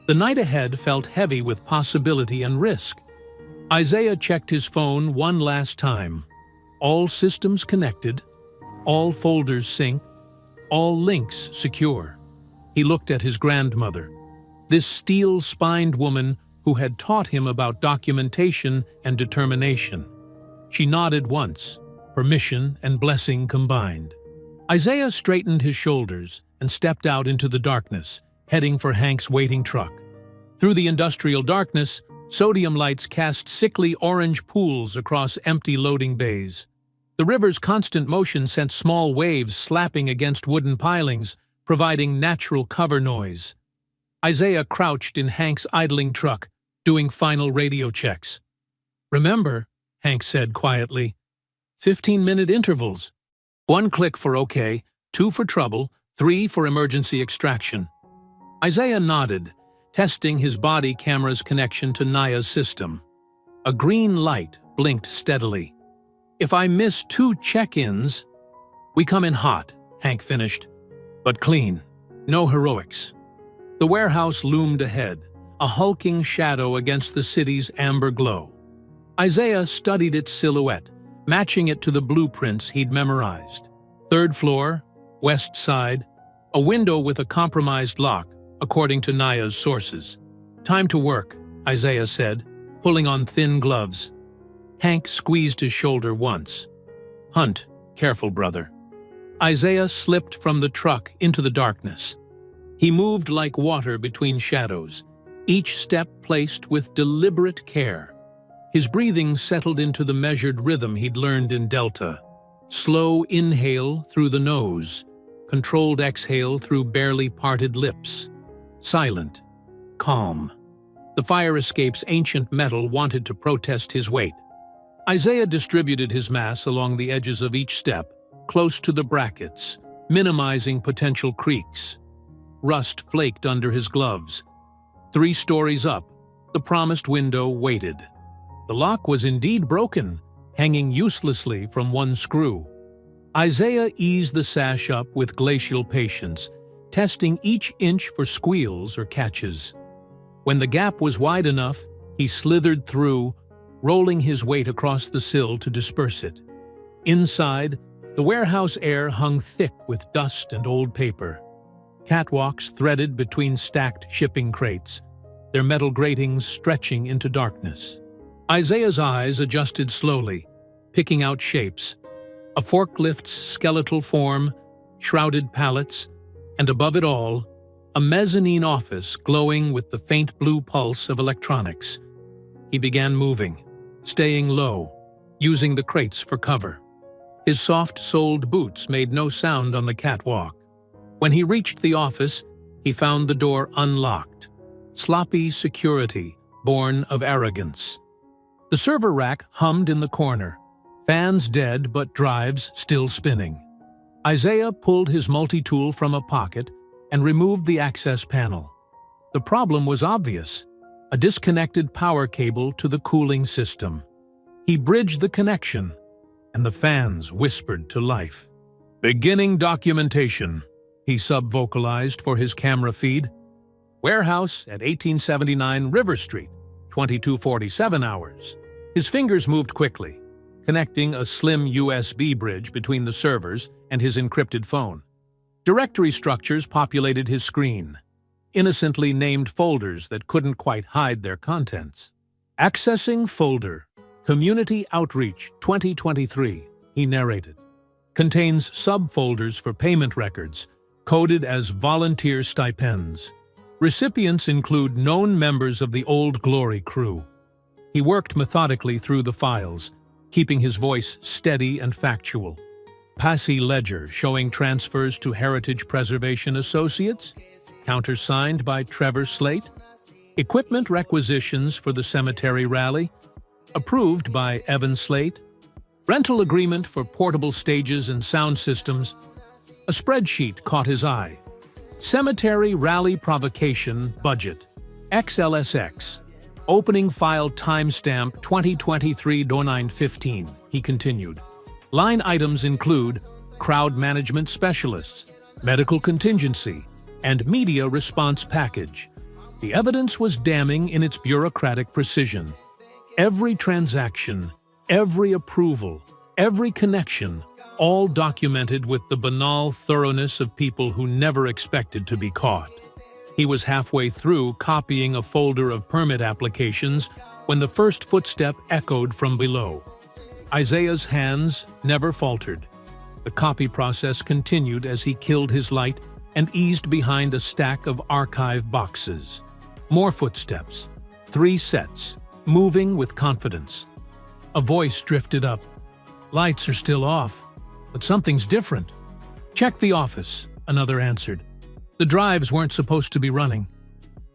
The night ahead felt heavy with possibility and risk. Isaiah checked his phone one last time. All systems connected, all folders synced, all links secure. He looked at his grandmother, this steel-spined woman who had taught him about documentation and determination. She nodded once, permission and blessing combined. Isaiah straightened his shoulders and stepped out into the darkness, heading for Hank's waiting truck. Through the industrial darkness, sodium lights cast sickly orange pools across empty loading bays. The river's constant motion sent small waves slapping against wooden pilings, providing natural cover noise. Isaiah crouched in Hank's idling truck, doing final radio checks. "Remember," Hank said quietly, 15-minute intervals. 1 click for OK, 2 for trouble, 3 for emergency extraction. Isaiah nodded, testing his body camera's connection to Naya's system. A green light blinked steadily. "If I miss 2 check-ins..." "We come in hot," Hank finished, "but clean. No heroics." The warehouse loomed ahead, a hulking shadow against the city's amber glow. Isaiah studied its silhouette, matching it to the blueprints he'd memorized. 3rd floor, west side, a window with a compromised lock, according to Naya's sources. "Time to work," Isaiah said, pulling on thin gloves. Hank squeezed his shoulder once. "Hunt, careful, brother." Isaiah slipped from the truck into the darkness. He moved like water between shadows, each step placed with deliberate care. His breathing settled into the measured rhythm he'd learned in Delta. Slow inhale through the nose, controlled exhale through barely parted lips. Silent, calm. The fire escape's ancient metal wanted to protest his weight. Isaiah distributed his mass along the edges of each step, close to the brackets, minimizing potential creaks. Rust flaked under his gloves. 3 stories up, the promised window waited. The lock was indeed broken, hanging uselessly from one screw. Isaiah eased the sash up with glacial patience, testing each inch for squeals or catches. When the gap was wide enough, he slithered through, rolling his weight across the sill to disperse it. Inside, the warehouse air hung thick with dust and old paper. Catwalks threaded between stacked shipping crates, their metal gratings stretching into darkness. Isaiah's eyes adjusted slowly, picking out shapes. A forklift's skeletal form, shrouded pallets, and above it all, a mezzanine office glowing with the faint blue pulse of electronics. He began moving, staying low, using the crates for cover. His soft-soled boots made no sound on the catwalk. When he reached the office, he found the door unlocked. Sloppy security, born of arrogance. The server rack hummed in the corner, fans dead but drives still spinning. Isaiah pulled his multi-tool from a pocket and removed the access panel. The problem was obvious: a disconnected power cable to the cooling system. He bridged the connection, and the fans whispered to life. "Beginning documentation," he sub-vocalized for his camera feed. "Warehouse at 1879 River Street, 22:47 hours. His fingers moved quickly, connecting a slim USB bridge between the servers and his encrypted phone. Directory structures populated his screen, innocently named folders that couldn't quite hide their contents. Accessing folder, Community Outreach 2023, he narrated. Contains subfolders for payment records, coded as volunteer stipends. Recipients include known members of the Old Glory crew. He worked methodically through the files, keeping his voice steady and factual. Passy ledger showing transfers to Heritage Preservation Associates, countersigned by Trevor Slate. Equipment requisitions for the cemetery rally, approved by Evan Slate. Rental agreement for portable stages and sound systems. A spreadsheet caught his eye. Cemetery rally provocation budget, XLSX. Opening file timestamp 2023-09-15, he continued. Line items include crowd management specialists, medical contingency, and media response package. The evidence was damning in its bureaucratic precision. Every transaction, every approval, every connection, all documented with the banal thoroughness of people who never expected to be caught. He was halfway through copying a folder of permit applications when the first footstep echoed from below. Isaiah's hands never faltered. The copy process continued as he killed his light and eased behind a stack of archive boxes. More footsteps, 3 sets, moving with confidence. A voice drifted up. Lights are still off, but something's different. Check the office, another answered. The drives weren't supposed to be running.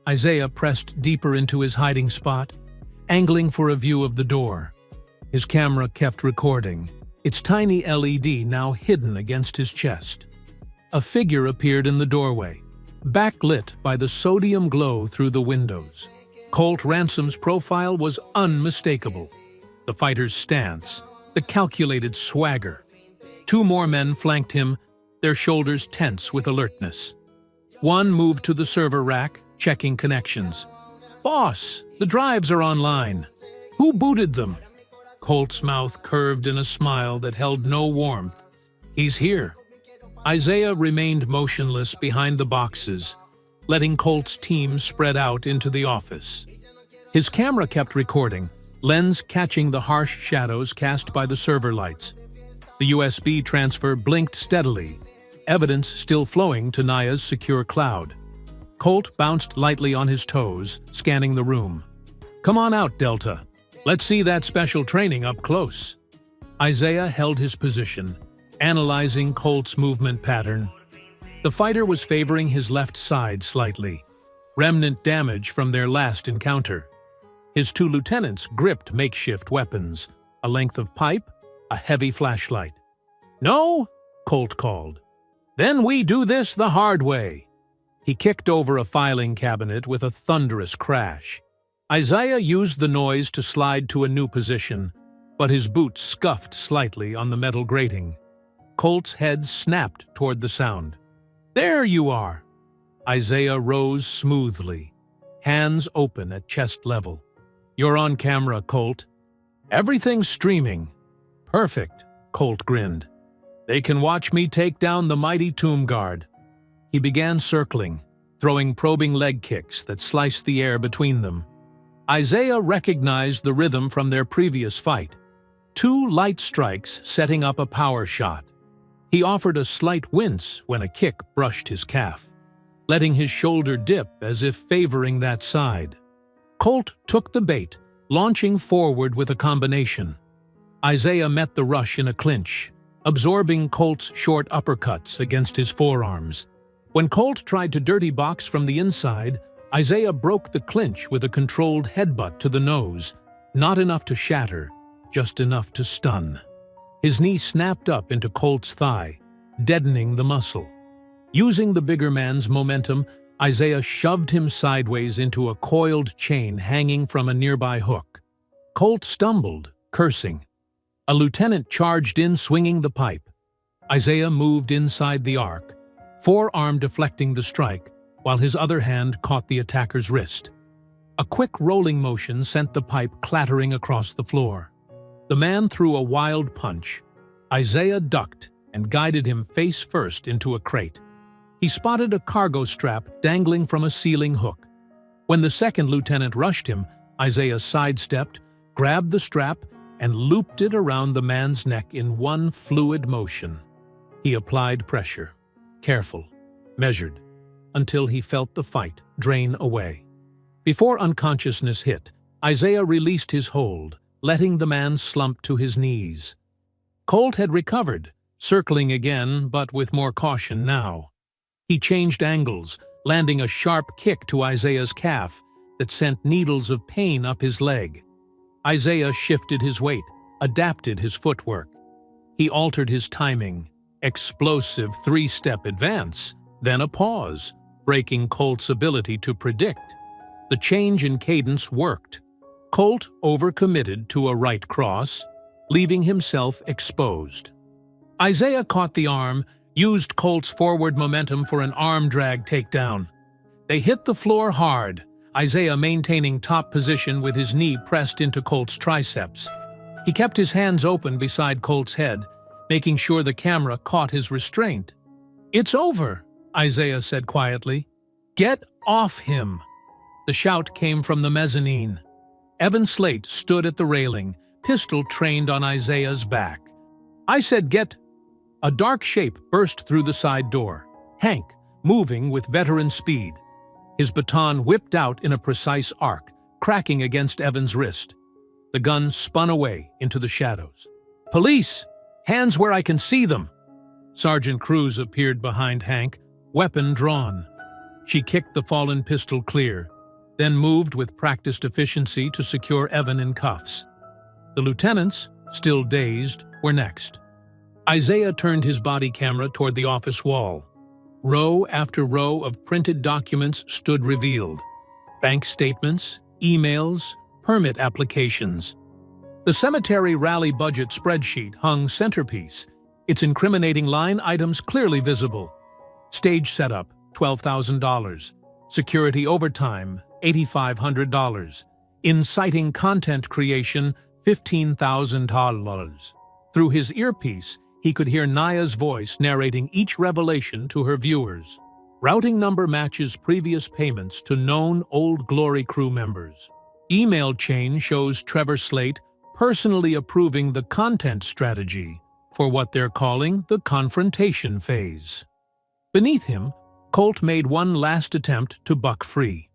Isaiah pressed deeper into his hiding spot, angling for a view of the door. His camera kept recording, its tiny LED now hidden against his chest. A figure appeared in the doorway, backlit by the sodium glow through the windows. Colt Ransom's profile was unmistakable. The fighter's stance, the calculated swagger. 2 more men flanked him, their shoulders tense with alertness. One moved to the server rack, checking connections. "Boss, the drives are online. Who booted them?" Colt's mouth curved in a smile that held no warmth. "He's here." Isaiah remained motionless behind the boxes, letting Colt's team spread out into the office. His camera kept recording, lens catching the harsh shadows cast by the server lights. The USB transfer blinked steadily, evidence still flowing to Naya's secure cloud. Colt bounced lightly on his toes, scanning the room. "Come on out, Delta. Let's see that special training up close." Isaiah held his position, analyzing Colt's movement pattern. The fighter was favoring his left side slightly, remnant damage from their last encounter. His 2 lieutenants gripped makeshift weapons, a length of pipe, a heavy flashlight. "No?" Colt called. "Then we do this the hard way." He kicked over a filing cabinet with a thunderous crash. Isaiah used the noise to slide to a new position, but his boots scuffed slightly on the metal grating. Colt's head snapped toward the sound. "There you are!" Isaiah rose smoothly, hands open at chest level. "You're on camera, Colt." "Everything's streaming." "Perfect," Colt grinned. "They can watch me take down the mighty Tomb Guard." He began circling, throwing probing leg kicks that sliced the air between them. Isaiah recognized the rhythm from their previous fight. 2 light strikes setting up a power shot. He offered a slight wince when a kick brushed his calf, letting his shoulder dip as if favoring that side. Colt took the bait, launching forward with a combination. Isaiah met the rush in a clinch, absorbing Colt's short uppercuts against his forearms. When Colt tried to dirty box from the inside, Isaiah broke the clinch with a controlled headbutt to the nose, not enough to shatter, just enough to stun. His knee snapped up into Colt's thigh, deadening the muscle. Using the bigger man's momentum, Isaiah shoved him sideways into a coiled chain hanging from a nearby hook. Colt stumbled, cursing. A lieutenant charged in, swinging the pipe. Isaiah moved inside the arc, forearm deflecting the strike, while his other hand caught the attacker's wrist. A quick rolling motion sent the pipe clattering across the floor. The man threw a wild punch. Isaiah ducked and guided him face first into a crate. He spotted a cargo strap dangling from a ceiling hook. When the second lieutenant rushed him, Isaiah sidestepped, grabbed the strap, and looped it around the man's neck in one fluid motion. He applied pressure, careful, measured, until he felt the fight drain away. Before unconsciousness hit, Isaiah released his hold, letting the man slump to his knees. Colt had recovered, circling again, but with more caution now. He changed angles, landing a sharp kick to Isaiah's calf that sent needles of pain up his leg. Isaiah shifted his weight, adapted his footwork. He altered his timing, explosive three-step advance, then a pause, breaking Colt's ability to predict. The change in cadence worked. Colt overcommitted to a right cross, leaving himself exposed. Isaiah caught the arm, used Colt's forward momentum for an arm drag takedown. They hit the floor hard, Isaiah maintaining top position with his knee pressed into Colt's triceps. He kept his hands open beside Colt's head, making sure the camera caught his restraint. "It's over," Isaiah said quietly. "Get off him." The shout came from the mezzanine. Evan Slate stood at the railing, pistol trained on Isaiah's back. "I said get—" A dark shape burst through the side door. Hank, moving with veteran speed. His baton whipped out in a precise arc, cracking against Evan's wrist. The gun spun away into the shadows. "Police! Hands where I can see them!" Sergeant Cruz appeared behind Hank, weapon drawn. She kicked the fallen pistol clear, then moved with practiced efficiency to secure Evan in cuffs. The lieutenants, still dazed, were next. Isaiah turned his body camera toward the office wall. Row after row of printed documents stood revealed. Bank statements, emails, permit applications. The cemetery rally budget spreadsheet hung centerpiece, its incriminating line items clearly visible. Stage setup, $12,000. Security overtime, $8,500. Inciting content creation, $15,000. Through his earpiece, he could hear Naya's voice narrating each revelation to her viewers. Routing number matches previous payments to known Old Glory crew members. Email chain shows Trevor Slate personally approving the content strategy for what they're calling the confrontation phase. Beneath him, Colt made one last attempt to buck free.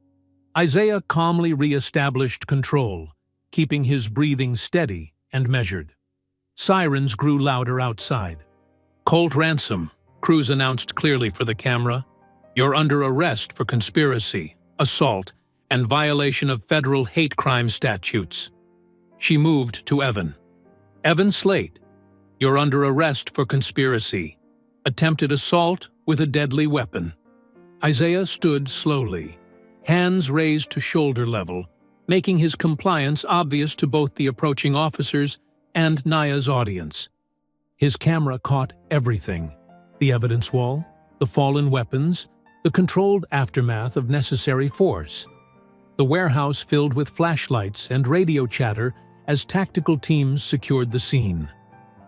Isaiah calmly re-established control, keeping his breathing steady and measured. Sirens grew louder outside. "Colt Ransom," Cruz announced clearly for the camera. "You're under arrest for conspiracy, assault, and violation of federal hate crime statutes." She moved to Evan. "Evan Slate, you're under arrest for conspiracy, attempted assault with a deadly weapon." Isaiah stood slowly, hands raised to shoulder level, making his compliance obvious to both the approaching officers and Naya's audience. His camera caught everything: the evidence wall, the fallen weapons, the controlled aftermath of necessary force. The warehouse filled with flashlights and radio chatter as tactical teams secured the scene.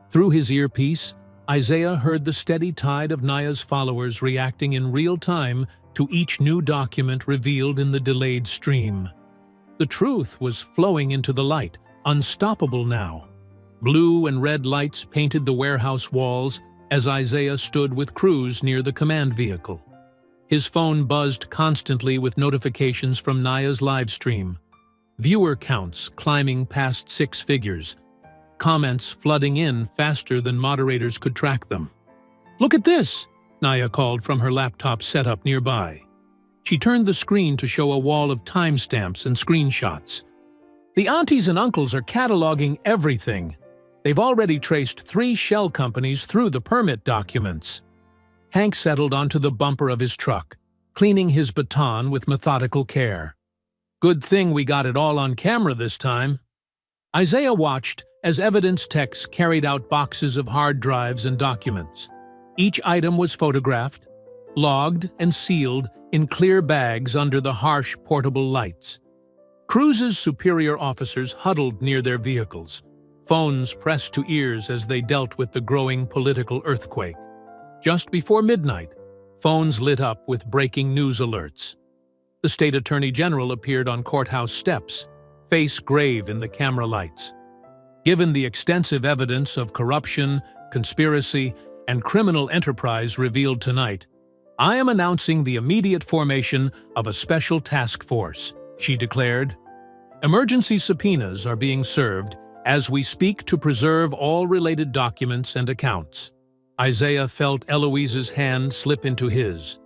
Through his earpiece, Isaiah heard the steady tide of Naya's followers reacting in real time to each new document revealed in the delayed stream. The truth was flowing into the light, unstoppable now. Blue and red lights painted the warehouse walls as Isaiah stood with Cruz near the command vehicle. His phone buzzed constantly with notifications from Naya's live stream. Viewer counts climbing past 6 figures. Comments flooding in faster than moderators could track them. "Look at this," Naya called from her laptop setup nearby. She turned the screen to show a wall of timestamps and screenshots. "The aunties and uncles are cataloging everything. They've already traced 3 shell companies through the permit documents." Hank settled onto the bumper of his truck, cleaning his baton with methodical care. "Good thing we got it all on camera this time." Isaiah watched as evidence techs carried out boxes of hard drives and documents. Each item was photographed, logged, and sealed in clear bags under the harsh portable lights. Cruz's superior officers huddled near their vehicles, phones pressed to ears as they dealt with the growing political earthquake. Just before midnight, phones lit up with breaking news alerts. The state attorney general appeared on courthouse steps, face grave in the camera lights. Given the extensive evidence of corruption, conspiracy, and criminal enterprise revealed tonight, I am announcing the immediate formation of a special task force, she declared. Emergency subpoenas are being served as we speak to preserve all related documents and accounts. Isaiah felt Eloise's hand slip into his.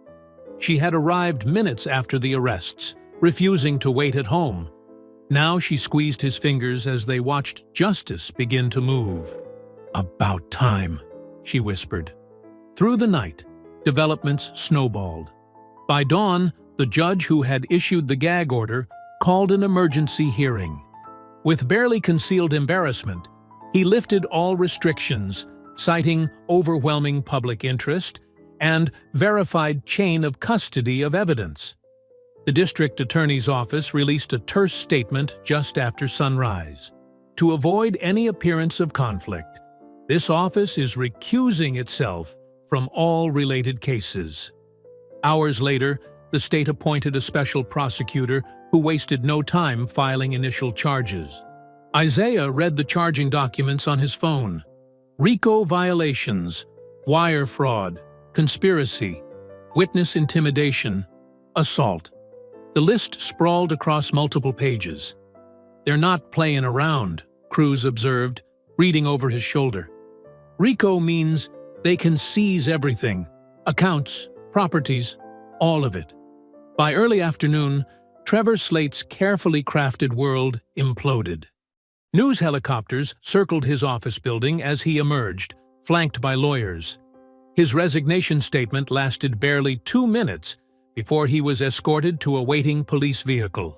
She had arrived minutes after the arrests, refusing to wait at home. Now she squeezed his fingers as they watched justice begin to move. "About time," she whispered. Through the night, developments snowballed. By dawn, the judge who had issued the gag order called an emergency hearing. With barely concealed embarrassment, he lifted all restrictions, citing overwhelming public interest and verified chain of custody of evidence. The district attorney's office released a terse statement just after sunrise. To avoid any appearance of conflict, this office is recusing itself from all related cases. Hours later, the state appointed a special prosecutor who wasted no time filing initial charges. Isaiah read the charging documents on his phone. RICO violations, wire fraud, conspiracy, witness intimidation, assault. The list sprawled across multiple pages. "They're not playing around," Cruz observed, reading over his shoulder. "RICO means they can seize everything, accounts, properties, all of it." By early afternoon, Trevor Slate's carefully crafted world imploded. News helicopters circled his office building as he emerged, flanked by lawyers. His resignation statement lasted barely 2 minutes before he was escorted to a waiting police vehicle.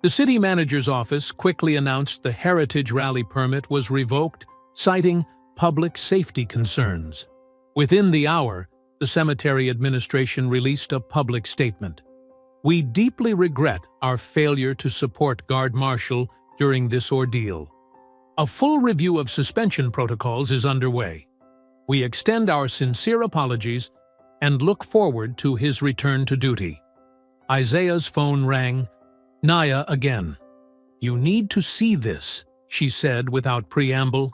The city manager's office quickly announced the Heritage Rally permit was revoked, citing public safety concerns. Within the hour, the cemetery administration released a public statement. "We deeply regret our failure to support Guard Marshal during this ordeal. A full review of suspension protocols is underway. We extend our sincere apologies and look forward to his return to duty." Isaiah's phone rang. Naya again. "You need to see this," she said without preamble.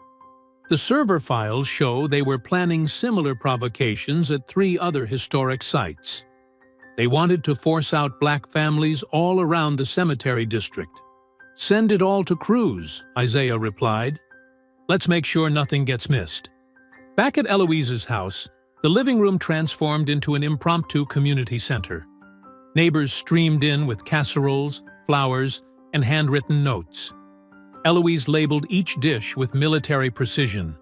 The server files show they were planning similar provocations at 3 other historic sites. They wanted to force out black families all around the cemetery district. "Send it all to Cruz," Isaiah replied. "Let's make sure nothing gets missed." Back at Eloise's house, the living room transformed into an impromptu community center. Neighbors streamed in with casseroles, flowers, and handwritten notes. Eloise labeled each dish with military precision,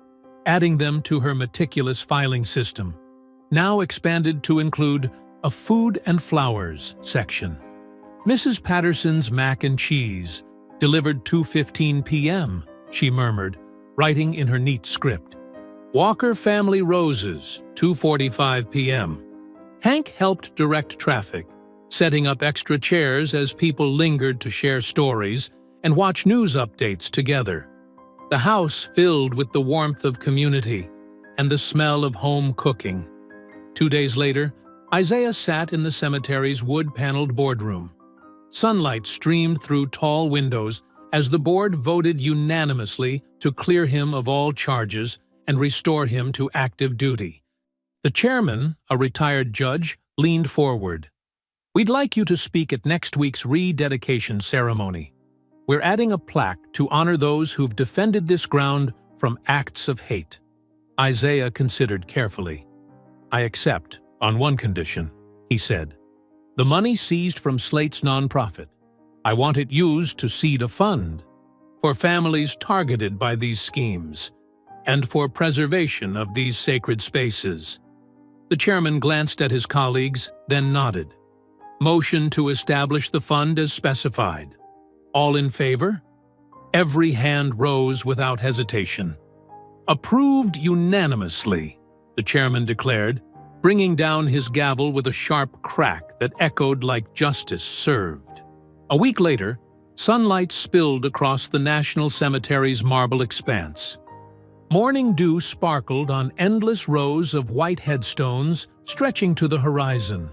adding them to her meticulous filing system, now expanded to include a food and flowers section. "Mrs. Patterson's mac and cheese, delivered 2:15 p.m., she murmured, writing in her neat script. "Walker family roses, 2:45 p.m. Hank helped direct traffic, setting up extra chairs as people lingered to share stories and watch news updates together. The house filled with the warmth of community and the smell of home cooking. 2 days later, Isaiah sat in the cemetery's wood-paneled boardroom. Sunlight streamed through tall windows as the board voted unanimously to clear him of all charges and restore him to active duty. The chairman, a retired judge, leaned forward. "We'd like you to speak at next week's rededication ceremony. We're adding a plaque to honor those who've defended this ground from acts of hate." Isaiah considered carefully. "I accept, on one condition," he said. "The money seized from Slate's nonprofit. I want it used to seed a fund for families targeted by these schemes and for preservation of these sacred spaces." The chairman glanced at his colleagues, then nodded. "Motion to establish the fund as specified. All in favor?" Every hand rose without hesitation. "Approved unanimously," the chairman declared, bringing down his gavel with a sharp crack that echoed like justice served. A week later, Sunlight spilled across the National Cemetery's marble expanse. Morning dew sparkled on endless rows of white headstones stretching to the horizon.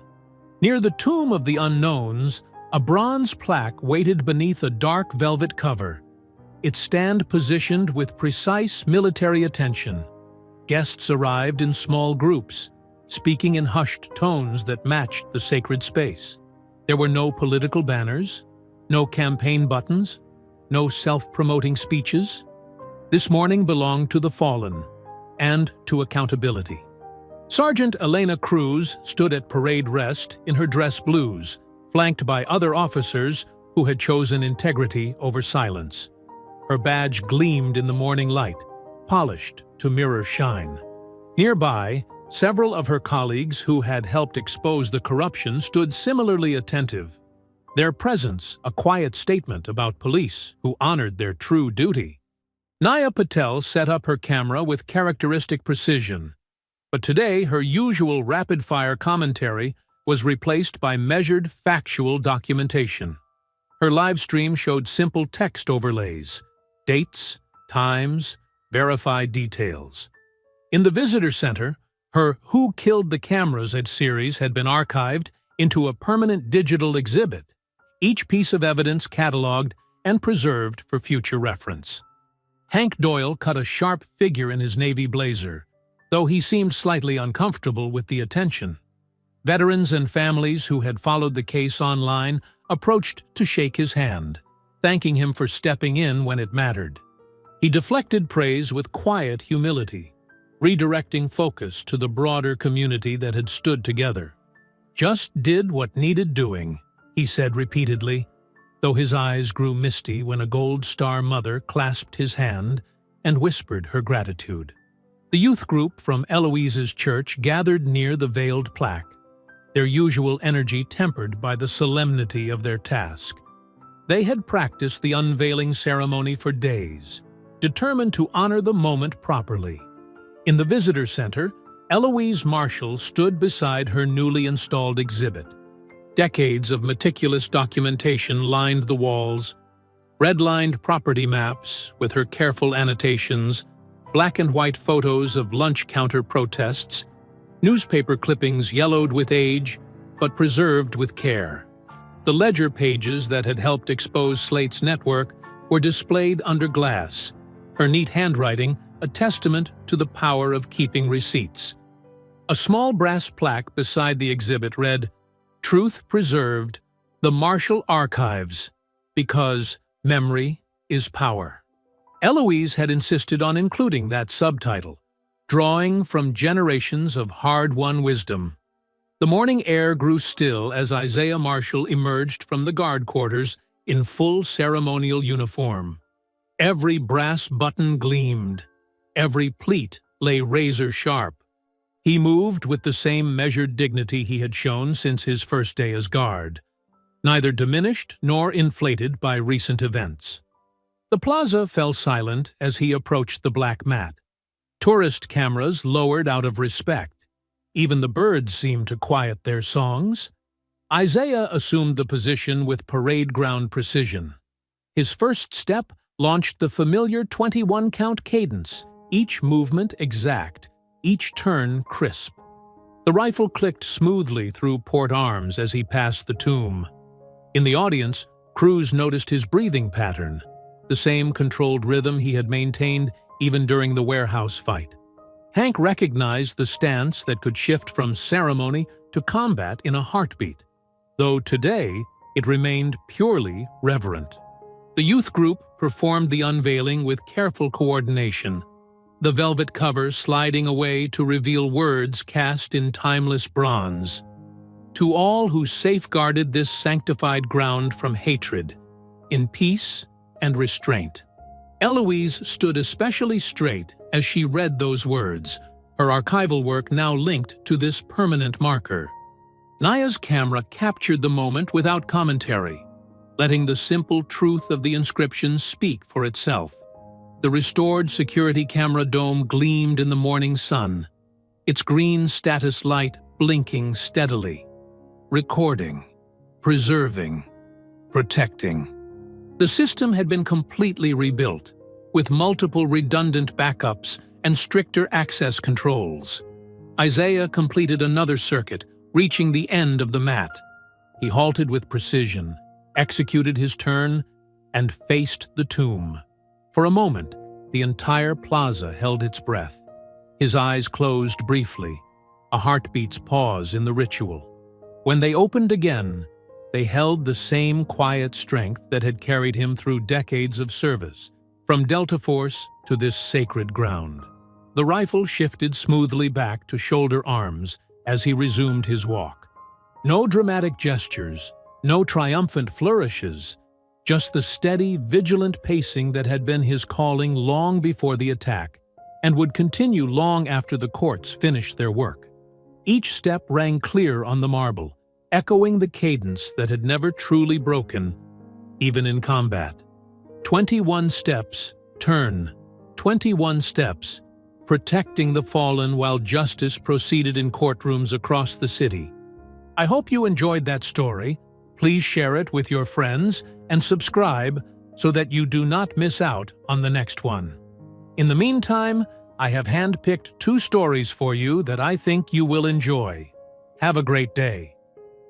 Near the Tomb of the Unknowns, a bronze plaque waited beneath a dark velvet cover, its stand positioned with precise military attention. Guests arrived in small groups, speaking in hushed tones that matched the sacred space. There were no political banners, no campaign buttons, no self-promoting speeches. This mourning belonged to the fallen and to accountability. Sergeant Elena Cruz stood at parade rest in her dress blues, flanked by other officers who had chosen integrity over silence. Her badge gleamed in the morning light, polished to mirror shine. Nearby, several of her colleagues who had helped expose the corruption stood similarly attentive, their presence a quiet statement about police who honored their true duty. Naya Patel set up her camera with characteristic precision, but today her usual rapid-fire commentary was replaced by measured, factual documentation. Her live stream showed simple text overlays, dates, times, verified details. In the visitor center, her Who Killed the Cameras series had been archived into a permanent digital exhibit, each piece of evidence cataloged and preserved for future reference. Hank Doyle cut a sharp figure in his navy blazer, though he seemed slightly uncomfortable with the attention. Veterans and families who had followed the case online approached to shake his hand, thanking him for stepping in when it mattered. He deflected praise with quiet humility, redirecting focus to the broader community that had stood together. "Just did what needed doing," he said repeatedly, though his eyes grew misty when a Gold Star mother clasped his hand and whispered her gratitude. The youth group from Eloise's church gathered near the veiled plaque, their usual energy tempered by the solemnity of their task. They had practiced the unveiling ceremony for days, determined to honor the moment properly. In the visitor center, Eloise Marshall stood beside her newly installed exhibit. Decades of meticulous documentation lined the walls, red-lined property maps with her careful annotations, black and white photos of lunch counter protests, newspaper clippings yellowed with age but preserved with care. The ledger pages that had helped expose Slate's network were displayed under glass, her neat handwriting a testament to the power of keeping receipts. A small brass plaque beside the exhibit read, "Truth Preserved, the Marshall Archives, because memory is power." Eloise had insisted on including that subtitle, drawing from generations of hard-won wisdom. The morning air grew still as Isaiah Marshall emerged from the guard quarters in full ceremonial uniform. Every brass button gleamed, every pleat lay razor-sharp. He moved with the same measured dignity he had shown since his first day as guard, neither diminished nor inflated by recent events. The plaza fell silent as he approached the black mat. Tourist cameras lowered out of respect. Even the birds seemed to quiet their songs. Isaiah assumed the position with parade ground precision. His first step launched the familiar 21-count cadence, each movement exact, each turn crisp. The rifle clicked smoothly through port arms as he passed the tomb. In the audience, Cruz noticed his breathing pattern, the same controlled rhythm he had maintained even during the warehouse fight. Hank recognized the stance that could shift from ceremony to combat in a heartbeat, though today it remained purely reverent. The youth group performed the unveiling with careful coordination, the velvet cover sliding away to reveal words cast in timeless bronze. To all who safeguarded this sanctified ground from hatred, in peace and restraint. Eloise stood especially straight as she read those words, her archival work now linked to this permanent marker. Naya's camera captured the moment without commentary, letting the simple truth of the inscription speak for itself. The restored security camera dome gleamed in the morning sun, its green status light blinking steadily. Recording, preserving, protecting. The system had been completely rebuilt, with multiple redundant backups and stricter access controls. Isaiah completed another circuit, reaching the end of the mat. He halted with precision, executed his turn, and faced the tomb. For a moment, the entire plaza held its breath. His eyes closed briefly, a heartbeat's pause in the ritual. When they opened again, they held the same quiet strength that had carried him through decades of service, from Delta Force to this sacred ground. The rifle shifted smoothly back to shoulder arms as he resumed his walk. No dramatic gestures, no triumphant flourishes, just the steady, vigilant pacing that had been his calling long before the attack, and would continue long after the courts finished their work. Each step rang clear on the marble, echoing the cadence that had never truly broken, even in combat. 21 steps, turn. 21 steps, protecting the fallen while justice proceeded in courtrooms across the city. I hope you enjoyed that story. Please share it with your friends and subscribe so that you do not miss out on the next one. In the meantime, I have handpicked 2 stories for you that I think you will enjoy. Have a great day.